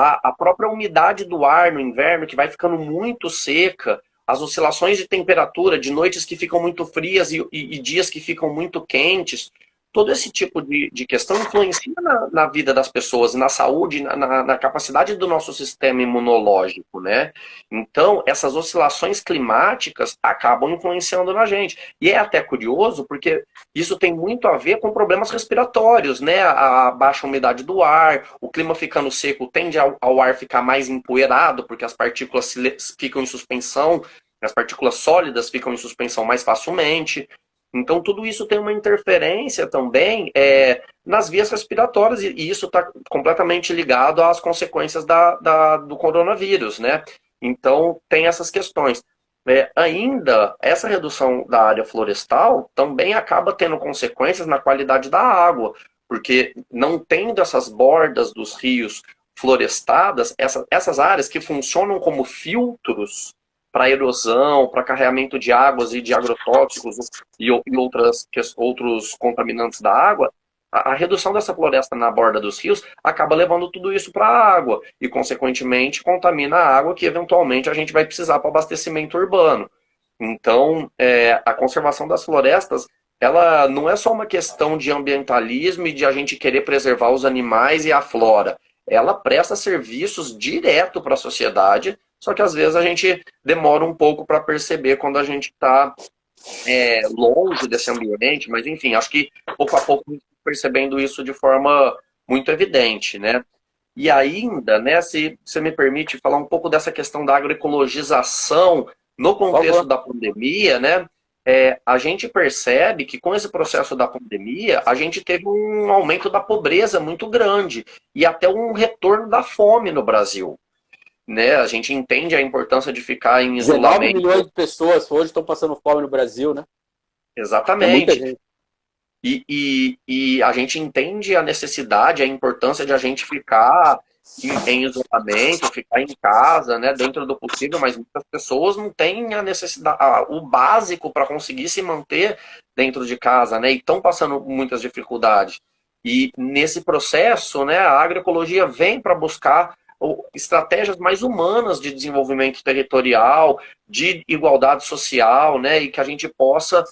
A própria umidade do ar no inverno, que vai ficando muito seca, as oscilações de temperatura, de noites que ficam muito frias e dias que ficam muito quentes, todo esse tipo de questão influencia na vida das pessoas, na saúde, na capacidade do nosso sistema imunológico, né? Então, essas oscilações climáticas acabam influenciando na gente. E é até curioso, porque isso tem muito a ver com problemas respiratórios, né? A baixa umidade do ar, o clima ficando seco tende ao ar ficar mais empoeirado, porque as partículas ficam em suspensão, as partículas sólidas ficam em suspensão mais facilmente. Então, tudo isso tem uma interferência também nas vias respiratórias, e isso está completamente ligado às consequências do coronavírus, né? Então, tem essas questões. Ainda, essa redução da área florestal também acaba tendo consequências na qualidade da água, porque não tendo essas bordas dos rios florestadas, essas áreas que funcionam como filtros para erosão, para carregamento de águas e de agrotóxicos e outros contaminantes da água, a redução dessa floresta na borda dos rios acaba levando tudo isso para a água e, consequentemente, contamina a água que, eventualmente, a gente vai precisar para abastecimento urbano. Então, a conservação das florestas, ela não é só uma questão de ambientalismo e de a gente querer preservar os animais e a flora. Ela presta serviços direto para a sociedade, só que às vezes a gente demora um pouco para perceber quando a gente está longe desse ambiente, mas enfim, acho que pouco a pouco a gente está percebendo isso de forma muito evidente, né? E ainda, né, se você me permite falar um pouco dessa questão da agroecologização no contexto da pandemia, né? A gente percebe que com esse processo da pandemia, a gente teve um aumento da pobreza muito grande e até um retorno da fome no Brasil. Né? A gente entende a importância de ficar em 19 isolamento. milhões de pessoas hoje estão passando fome no Brasil, né? Exatamente. É muita gente. E a gente entende a necessidade, a importância de a gente ficar em isolamento, ficar em casa, né, dentro do possível, mas muitas pessoas não têm a necessidade, o básico para conseguir se manter dentro de casa, né, e estão passando muitas dificuldades. E nesse processo, né, a agroecologia vem para buscar estratégias mais humanas de desenvolvimento territorial, de igualdade social, né, e que a gente possa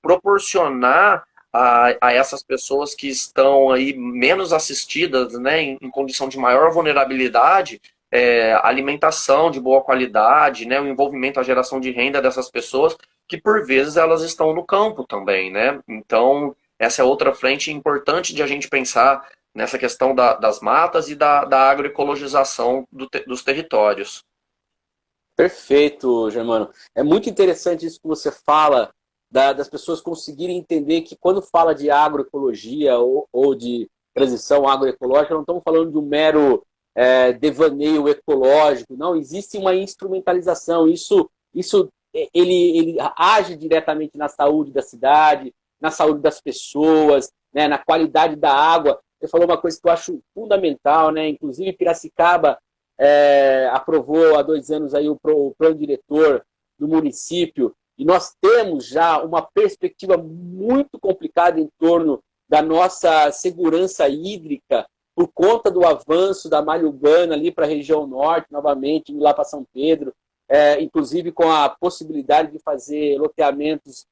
proporcionar a essas pessoas que estão aí menos assistidas, né, em condição de maior vulnerabilidade, alimentação de boa qualidade, né, o envolvimento, a geração de renda dessas pessoas, que por vezes elas estão no campo também, né? Então, essa é outra frente importante de a gente pensar nessa questão das matas e da agroecologização dos territórios. Perfeito, Germano. É muito interessante isso que você fala, das pessoas conseguirem entender que quando fala de agroecologia ou de transição agroecológica, não estamos falando de um mero devaneio ecológico, não, existe uma instrumentalização, isso ele age diretamente na saúde da cidade, na saúde das pessoas, né, na qualidade da água. Você falou uma coisa que eu acho fundamental, né? Inclusive Piracicaba aprovou há 2 anos aí o plano diretor do município, e nós temos já uma perspectiva muito complicada em torno da nossa segurança hídrica por conta do avanço da malha urbana ali para a região norte, novamente, indo lá para São Pedro, inclusive com a possibilidade de fazer loteamentos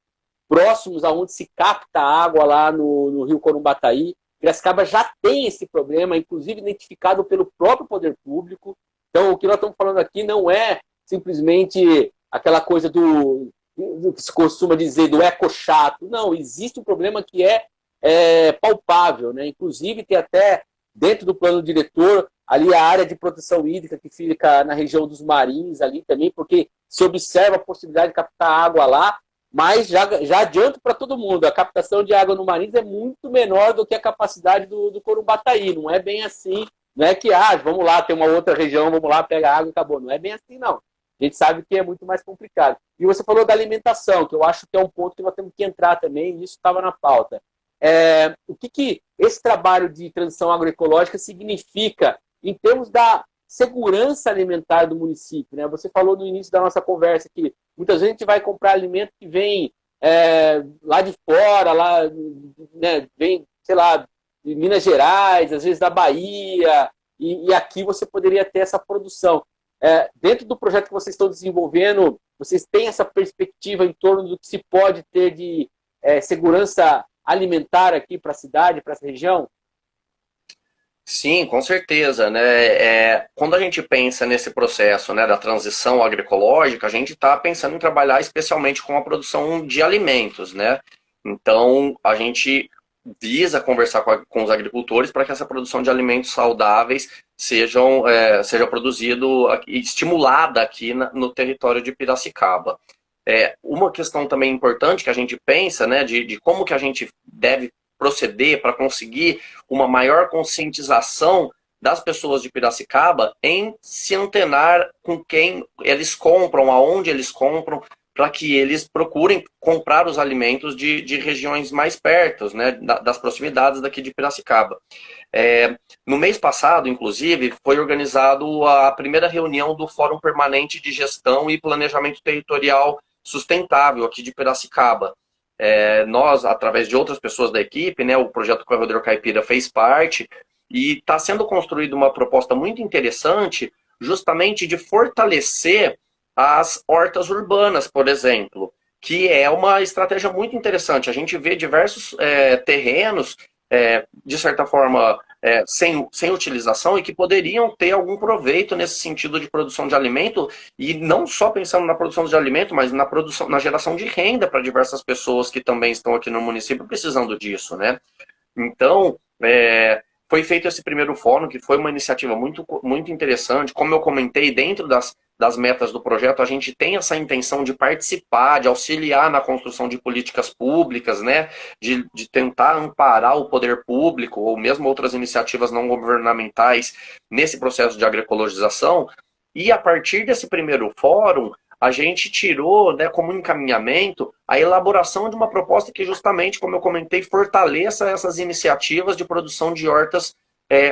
próximos aonde se capta água lá no Rio Corumbataí. Piracicaba já tem esse problema, inclusive identificado pelo próprio poder público. Então, o que nós estamos falando aqui não é simplesmente aquela coisa do que se costuma dizer do eco-chato. Não, existe um problema que é palpável, né? Inclusive, tem até dentro do plano diretor ali a área de proteção hídrica que fica na região dos Marins ali também, porque se observa a possibilidade de captar água lá, mas já adianto para todo mundo, a captação de água no Marins é muito menor do que a capacidade do Corumbataí. Não é bem assim, não é que vamos lá, tem uma outra região, vamos lá, pega água e acabou. Não é bem assim, não. A gente sabe que é muito mais complicado. E você falou da alimentação, que eu acho que é um ponto que nós temos que entrar também, e isso estava na pauta. O que esse trabalho de transição agroecológica significa em termos da segurança alimentar do município, né? Você falou no início da nossa conversa que muitas vezes a gente vai comprar alimento que vem lá de fora, lá, né, vem, sei lá, de Minas Gerais, às vezes da Bahia, e aqui você poderia ter essa produção. Dentro do projeto que vocês estão desenvolvendo, vocês têm essa perspectiva em torno do que se pode ter de segurança alimentar aqui para a cidade, para essa região? Sim, com certeza, né? Quando a gente pensa nesse processo, né, da transição agroecológica, a gente está pensando em trabalhar especialmente com a produção de alimentos, né? Então, a gente visa conversar com os agricultores para que essa produção de alimentos saudáveis seja produzido e estimulada aqui no território de Piracicaba. Uma questão também importante que a gente pensa, né, de como que a gente deve proceder para conseguir uma maior conscientização das pessoas de Piracicaba em se antenar com quem eles compram, aonde eles compram, para que eles procurem comprar os alimentos de regiões mais perto, né, das proximidades daqui de Piracicaba. No mês passado, inclusive, foi organizado a primeira reunião do Fórum Permanente de Gestão e Planejamento Territorial Sustentável aqui de Piracicaba. Nós, através de outras pessoas da equipe, né, o projeto Corredor Caipira fez parte, e está sendo construída uma proposta muito interessante, justamente de fortalecer as hortas urbanas, por exemplo, que é uma estratégia muito interessante. A gente vê diversos terrenos, de certa forma, sem utilização e que poderiam ter algum proveito nesse sentido de produção de alimento, e não só pensando na produção de alimento, mas na geração de renda para diversas pessoas que também estão aqui no município precisando disso, né? Então, foi feito esse primeiro fórum, que foi uma iniciativa muito, muito interessante. Como eu comentei, dentro das metas do projeto, a gente tem essa intenção de participar, de auxiliar na construção de políticas públicas, né? De tentar amparar o poder público, ou mesmo outras iniciativas não governamentais, nesse processo de agroecologização. E a partir desse primeiro fórum, a gente tirou, né, como encaminhamento a elaboração de uma proposta que justamente, como eu comentei, fortaleça essas iniciativas de produção de hortas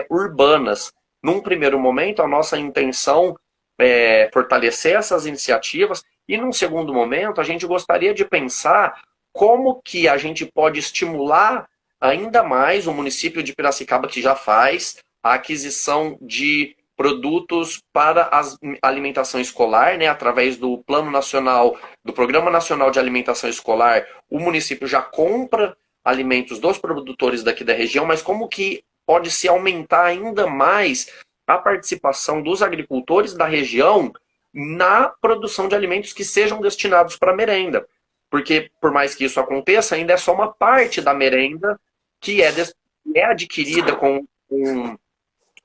urbanas. Num primeiro momento, a nossa intenção é fortalecer essas iniciativas, e num segundo momento, a gente gostaria de pensar como que a gente pode estimular ainda mais o município de Piracicaba, que já faz a aquisição de produtos para a alimentação escolar, né, através do Plano Nacional, do Programa Nacional de Alimentação Escolar. O município já compra alimentos dos produtores daqui da região, mas como que pode se aumentar ainda mais a participação dos agricultores da região na produção de alimentos que sejam destinados para merenda? Porque, por mais que isso aconteça, ainda é só uma parte da merenda que é adquirida com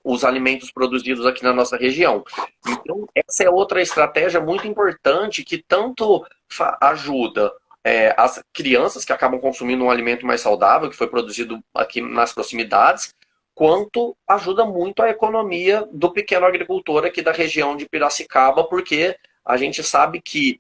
os alimentos produzidos aqui na nossa região. Então, essa é outra estratégia muito importante que tanto ajuda as crianças que acabam consumindo um alimento mais saudável, que foi produzido aqui nas proximidades, quanto ajuda muito a economia do pequeno agricultor aqui da região de Piracicaba, porque a gente sabe que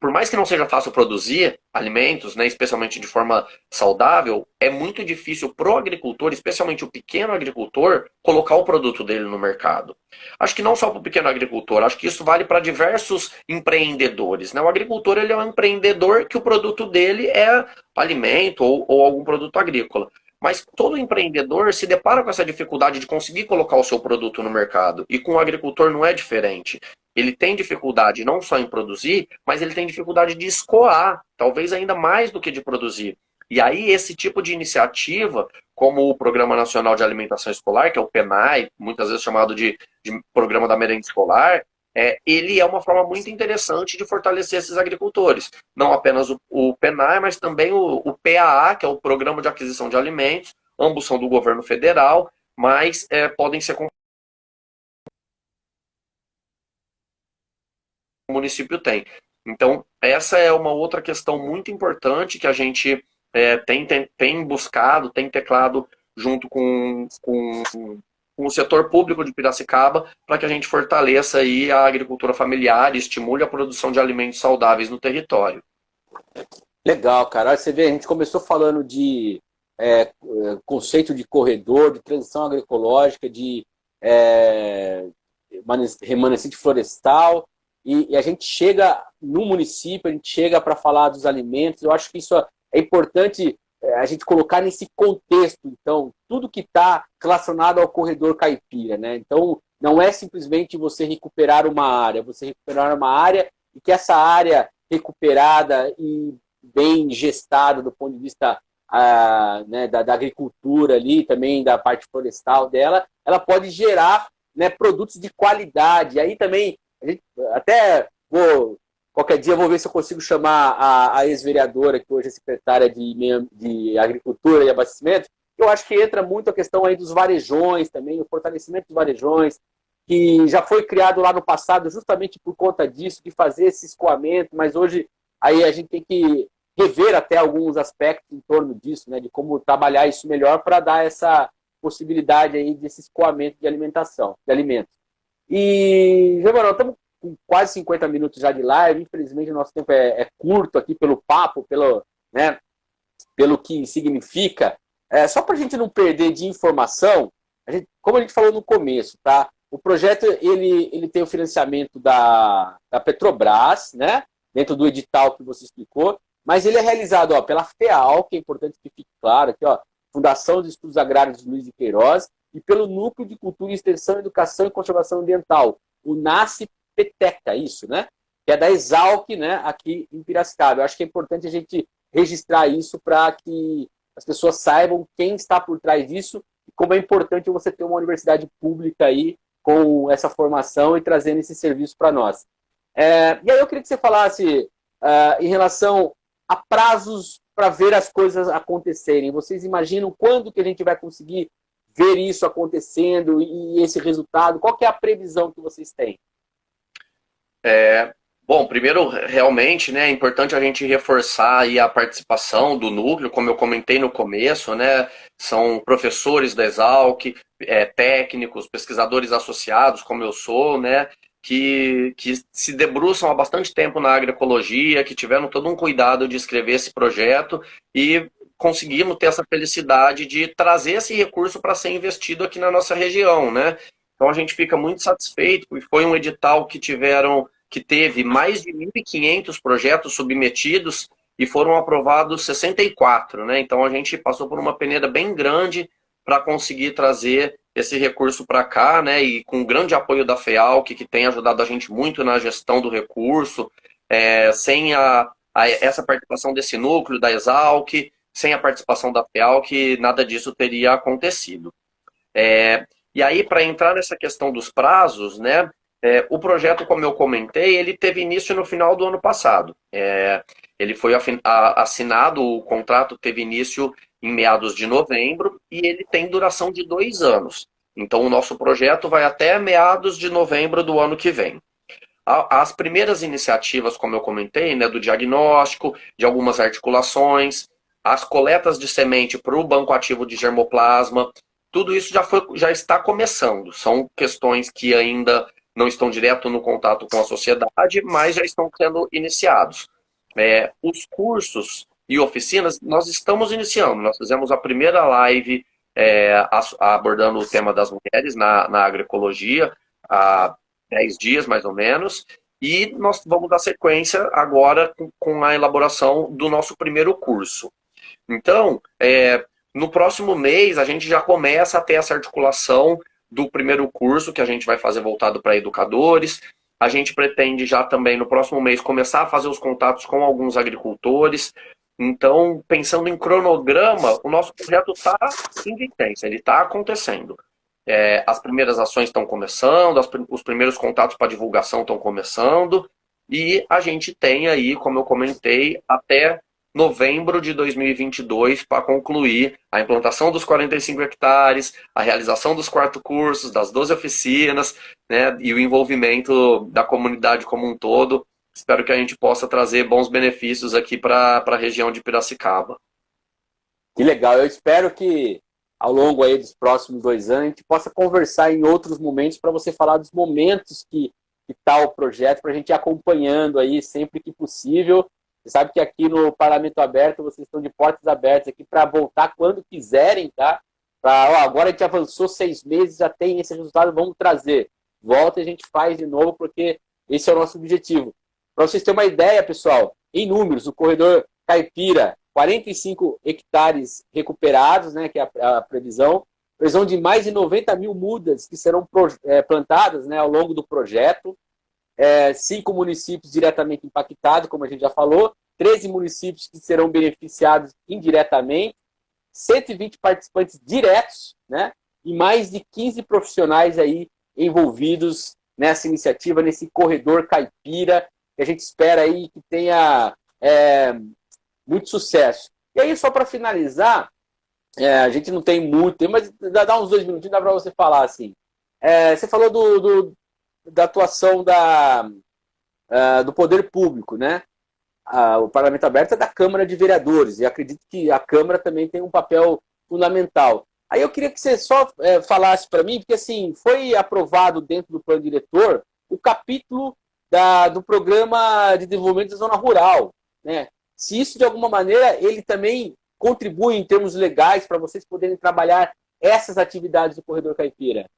por mais que não seja fácil produzir alimentos, né, especialmente de forma saudável, é muito difícil para o agricultor, especialmente o pequeno agricultor, colocar o produto dele no mercado. Acho que não só para o pequeno agricultor, acho que isso vale para diversos empreendedores, né? O agricultor, ele é um empreendedor que o produto dele é alimento ou algum produto agrícola. Mas todo empreendedor se depara com essa dificuldade de conseguir colocar o seu produto no mercado. E com o agricultor não é diferente. Ele tem dificuldade não só em produzir, mas ele tem dificuldade de escoar, talvez ainda mais do que de produzir. E aí esse tipo de iniciativa, como o Programa Nacional de Alimentação Escolar, que é o PNAE, muitas vezes chamado de Programa da Merenda Escolar, ele é uma forma muito interessante de fortalecer esses agricultores. Não apenas o PNAE, mas também o PAA, que é o Programa de Aquisição de Alimentos, ambos são do governo federal, mas podem ser o município tem. Então, essa é uma outra questão muito importante que a gente tem buscado, tem teclado junto com o setor público de Piracicaba, para que a gente fortaleça aí a agricultura familiar e estimule a produção de alimentos saudáveis no território. Legal, cara. Olha, você vê, a gente começou falando de conceito de corredor, de transição agroecológica, de remanescente florestal, e a gente chega no município, a gente chega para falar dos alimentos. Eu acho que isso é importante a gente colocar nesse contexto, então, tudo que está relacionado ao corredor caipira, né? Então, não é simplesmente você recuperar uma área, você recuperar uma área e que essa área recuperada e bem gestada do ponto de vista né, da agricultura ali, também da parte florestal dela, ela pode gerar, né, produtos de qualidade. Aí também, qualquer dia eu vou ver se eu consigo chamar a ex-vereadora, que hoje é secretária de Agricultura e Abastecimento. Eu acho que entra muito a questão aí dos varejões também, o fortalecimento dos varejões, que já foi criado lá no passado justamente por conta disso, de fazer esse escoamento, mas hoje aí a gente tem que rever até alguns aspectos em torno disso, né, de como trabalhar isso melhor para dar essa possibilidade aí desse escoamento de alimentação, de alimentos. E, Germano, estamos com quase 50 minutos já de live, infelizmente o nosso tempo é curto aqui pelo papo, né, pelo que significa. Só para a gente não perder de informação, como a gente falou no começo, tá? O projeto ele tem o financiamento da Petrobras, né? Dentro do edital que você explicou, mas ele é realizado pela FEAL, que é importante que fique claro aqui, Fundação de Estudos Agrários de Luiz de Queiroz, e pelo Núcleo de Cultura, Extensão, Educação e Conservação Ambiental, o NACE-PETECA, isso, né? Que é da Exalc, né? Aqui em Piracicaba. Eu acho que é importante a gente registrar isso para que as pessoas saibam quem está por trás disso e como é importante você ter uma universidade pública aí com essa formação e trazendo esse serviço para nós. E aí eu queria que você falasse em relação a prazos para ver as coisas acontecerem. Vocês imaginam quando que a gente vai conseguir ver isso acontecendo e esse resultado? Qual que é a previsão que vocês têm? Bom, primeiro, realmente, né, é importante a gente reforçar aí a participação do núcleo, como eu comentei no começo, né, são professores da Exalc, técnicos, pesquisadores associados, como eu sou, né, que se debruçam há bastante tempo na agroecologia, que tiveram todo um cuidado de escrever esse projeto e conseguimos ter essa felicidade de trazer esse recurso para ser investido aqui na nossa região, né. Então a gente fica muito satisfeito, porque foi um edital que teve mais de 1.500 projetos submetidos e foram aprovados 64, né? Então a gente passou por uma peneira bem grande para conseguir trazer esse recurso para cá, né? E com o grande apoio da FEAL, que tem ajudado a gente muito na gestão do recurso, sem essa participação desse núcleo, da Exalc, sem a participação da FEAL, que nada disso teria acontecido. E aí, para entrar nessa questão dos prazos, né? O projeto, como eu comentei, ele teve início no final do ano passado. Ele foi assinado, o contrato teve início em meados de novembro e ele tem duração de 2 anos. Então, o nosso projeto vai até meados de novembro do ano que vem. As primeiras iniciativas, como eu comentei, né, do diagnóstico, de algumas articulações, as coletas de semente para o banco ativo de germoplasma, tudo isso já está começando. São questões que ainda não estão direto no contato com a sociedade, mas já estão sendo iniciados. Os cursos e oficinas, nós estamos iniciando. Nós fizemos a primeira live abordando o tema das mulheres na agroecologia, há 10 dias, mais ou menos, e nós vamos dar sequência agora com a elaboração do nosso primeiro curso. Então, no próximo mês, a gente já começa a ter essa articulação do primeiro curso que a gente vai fazer voltado para educadores. A gente pretende já também no próximo mês começar a fazer os contatos com alguns agricultores. Então, pensando em cronograma, o nosso projeto está em vigência, ele está acontecendo. As primeiras ações estão começando, os primeiros contatos para divulgação estão começando, e a gente tem aí, como eu comentei, até novembro de 2022 para concluir a implantação dos 45 hectares, a realização dos 4 cursos, das 12 oficinas, né, e o envolvimento da comunidade como um todo. Espero que a gente possa trazer bons benefícios aqui para a região de Piracicaba. Que legal, eu espero que ao longo aí dos próximos 2 anos a gente possa conversar em outros momentos para você falar dos momentos que está o projeto, para a gente ir acompanhando aí sempre que possível. Você sabe que aqui no Parlamento Aberto vocês estão de portas abertas aqui para voltar quando quiserem, tá? Agora a gente avançou 6 meses, já tem esse resultado, vamos trazer. Volta e a gente faz de novo, porque esse é o nosso objetivo. Para vocês terem uma ideia, pessoal, em números, o corredor Caipira, 45 hectares recuperados, né, que é a previsão de mais de 90 mil mudas que serão plantadas, né, ao longo do projeto. 5 municípios diretamente impactados, como a gente já falou, 13 municípios que serão beneficiados indiretamente, 120 participantes diretos, né? E mais de 15 profissionais aí envolvidos nessa iniciativa, nesse corredor Caipira, que a gente espera aí que tenha muito sucesso. E aí, só para finalizar, a gente não tem muito tempo, mas dá uns 2 minutinhos, dá para você falar assim. Você falou da atuação do poder público, né? O Parlamento Aberto é da Câmara de Vereadores, e acredito que a Câmara também tem um papel fundamental. Aí eu queria que você só falasse para mim, porque assim, foi aprovado dentro do plano diretor o capítulo do Programa de Desenvolvimento da Zona Rural, né? Se isso, de alguma maneira, ele também contribui em termos legais para vocês poderem trabalhar essas atividades do Corredor Caipira.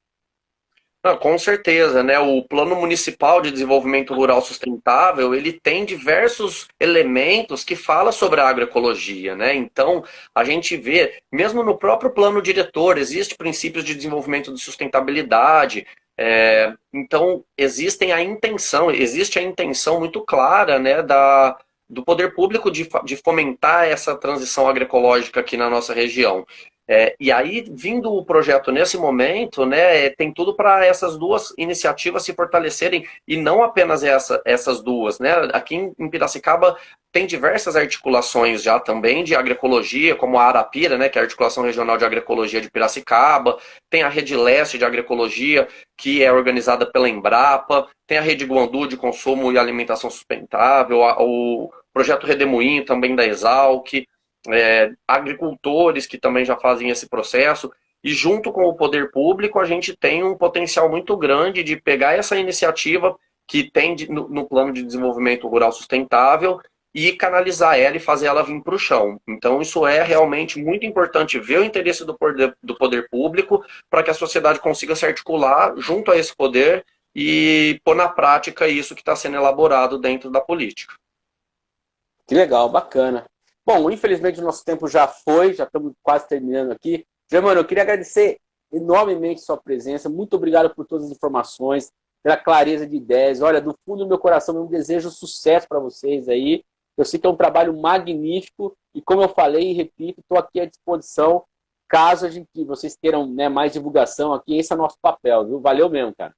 Não, com certeza, né? O Plano Municipal de Desenvolvimento Rural Sustentável, ele tem diversos elementos que fala sobre a agroecologia, né? Então, a gente vê, mesmo no próprio plano diretor, existem princípios de desenvolvimento de sustentabilidade. Então, existe a intenção muito clara, né, do poder público de fomentar essa transição agroecológica aqui na nossa região. E aí, vindo o projeto nesse momento, né, tem tudo para essas duas iniciativas se fortalecerem, e não apenas essas duas, né? Aqui em Piracicaba tem diversas articulações já também de agroecologia, como a Arapira, né, que é a Articulação Regional de Agroecologia de Piracicaba, tem a Rede Leste de Agroecologia, que é organizada pela Embrapa, tem a Rede Guandu de Consumo e Alimentação Sustentável, o Projeto Redemoinho também da Exalc, agricultores que também já fazem esse processo, e junto com o poder público a gente tem um potencial muito grande de pegar essa iniciativa que tem no plano de desenvolvimento rural sustentável e canalizar ela e fazer ela vir para o chão. Então isso é realmente muito importante, ver o interesse do poder público para que a sociedade consiga se articular junto a esse poder e pôr na prática isso que está sendo elaborado dentro da política. Que legal, bacana. Bom, infelizmente o nosso tempo já foi, já estamos quase terminando aqui. Germano, eu queria agradecer enormemente sua presença. Muito obrigado por todas as informações, pela clareza de ideias. Olha, do fundo do meu coração, eu desejo sucesso para vocês aí. Eu sei que é um trabalho magnífico e, como eu falei e repito, estou aqui à disposição caso vocês queiram, né, mais divulgação aqui. Esse é o nosso papel, viu? Valeu mesmo, cara.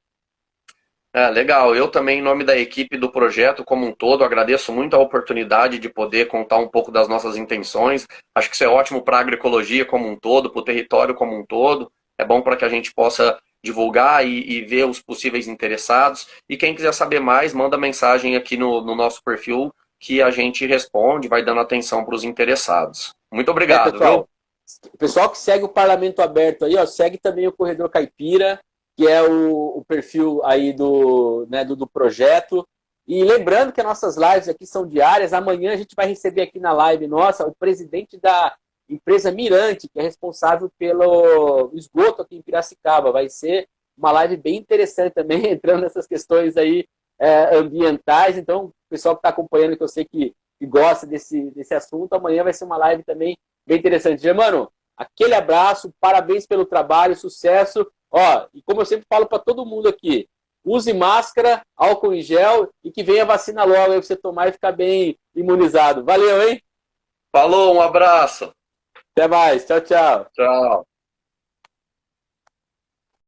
Legal. Eu também, em nome da equipe do projeto como um todo, agradeço muito a oportunidade de poder contar um pouco das nossas intenções. Acho que isso é ótimo para a agroecologia como um todo, para o território como um todo. É bom para que a gente possa divulgar e ver os possíveis interessados. E quem quiser saber mais, manda mensagem aqui no nosso perfil que a gente responde, vai dando atenção para os interessados. Muito obrigado, pessoal, viu? O pessoal que segue o Parlamento Aberto aí, ó, segue também o Corredor Caipira, que é o perfil aí do projeto. E lembrando que as nossas lives aqui são diárias. Amanhã a gente vai receber aqui na live nossa o presidente da empresa Mirante, que é responsável pelo esgoto aqui em Piracicaba. Vai ser uma live bem interessante também, entrando nessas questões aí ambientais. Então, o pessoal que está acompanhando, que eu sei que gosta desse assunto, amanhã vai ser uma live também bem interessante. Germano, aquele abraço, parabéns pelo trabalho, sucesso. Ó, e como eu sempre falo para todo mundo aqui, use máscara, álcool em gel e que venha a vacina logo aí para você tomar e ficar bem imunizado. Valeu, hein? Falou, um abraço. Até mais. Tchau, tchau. Tchau.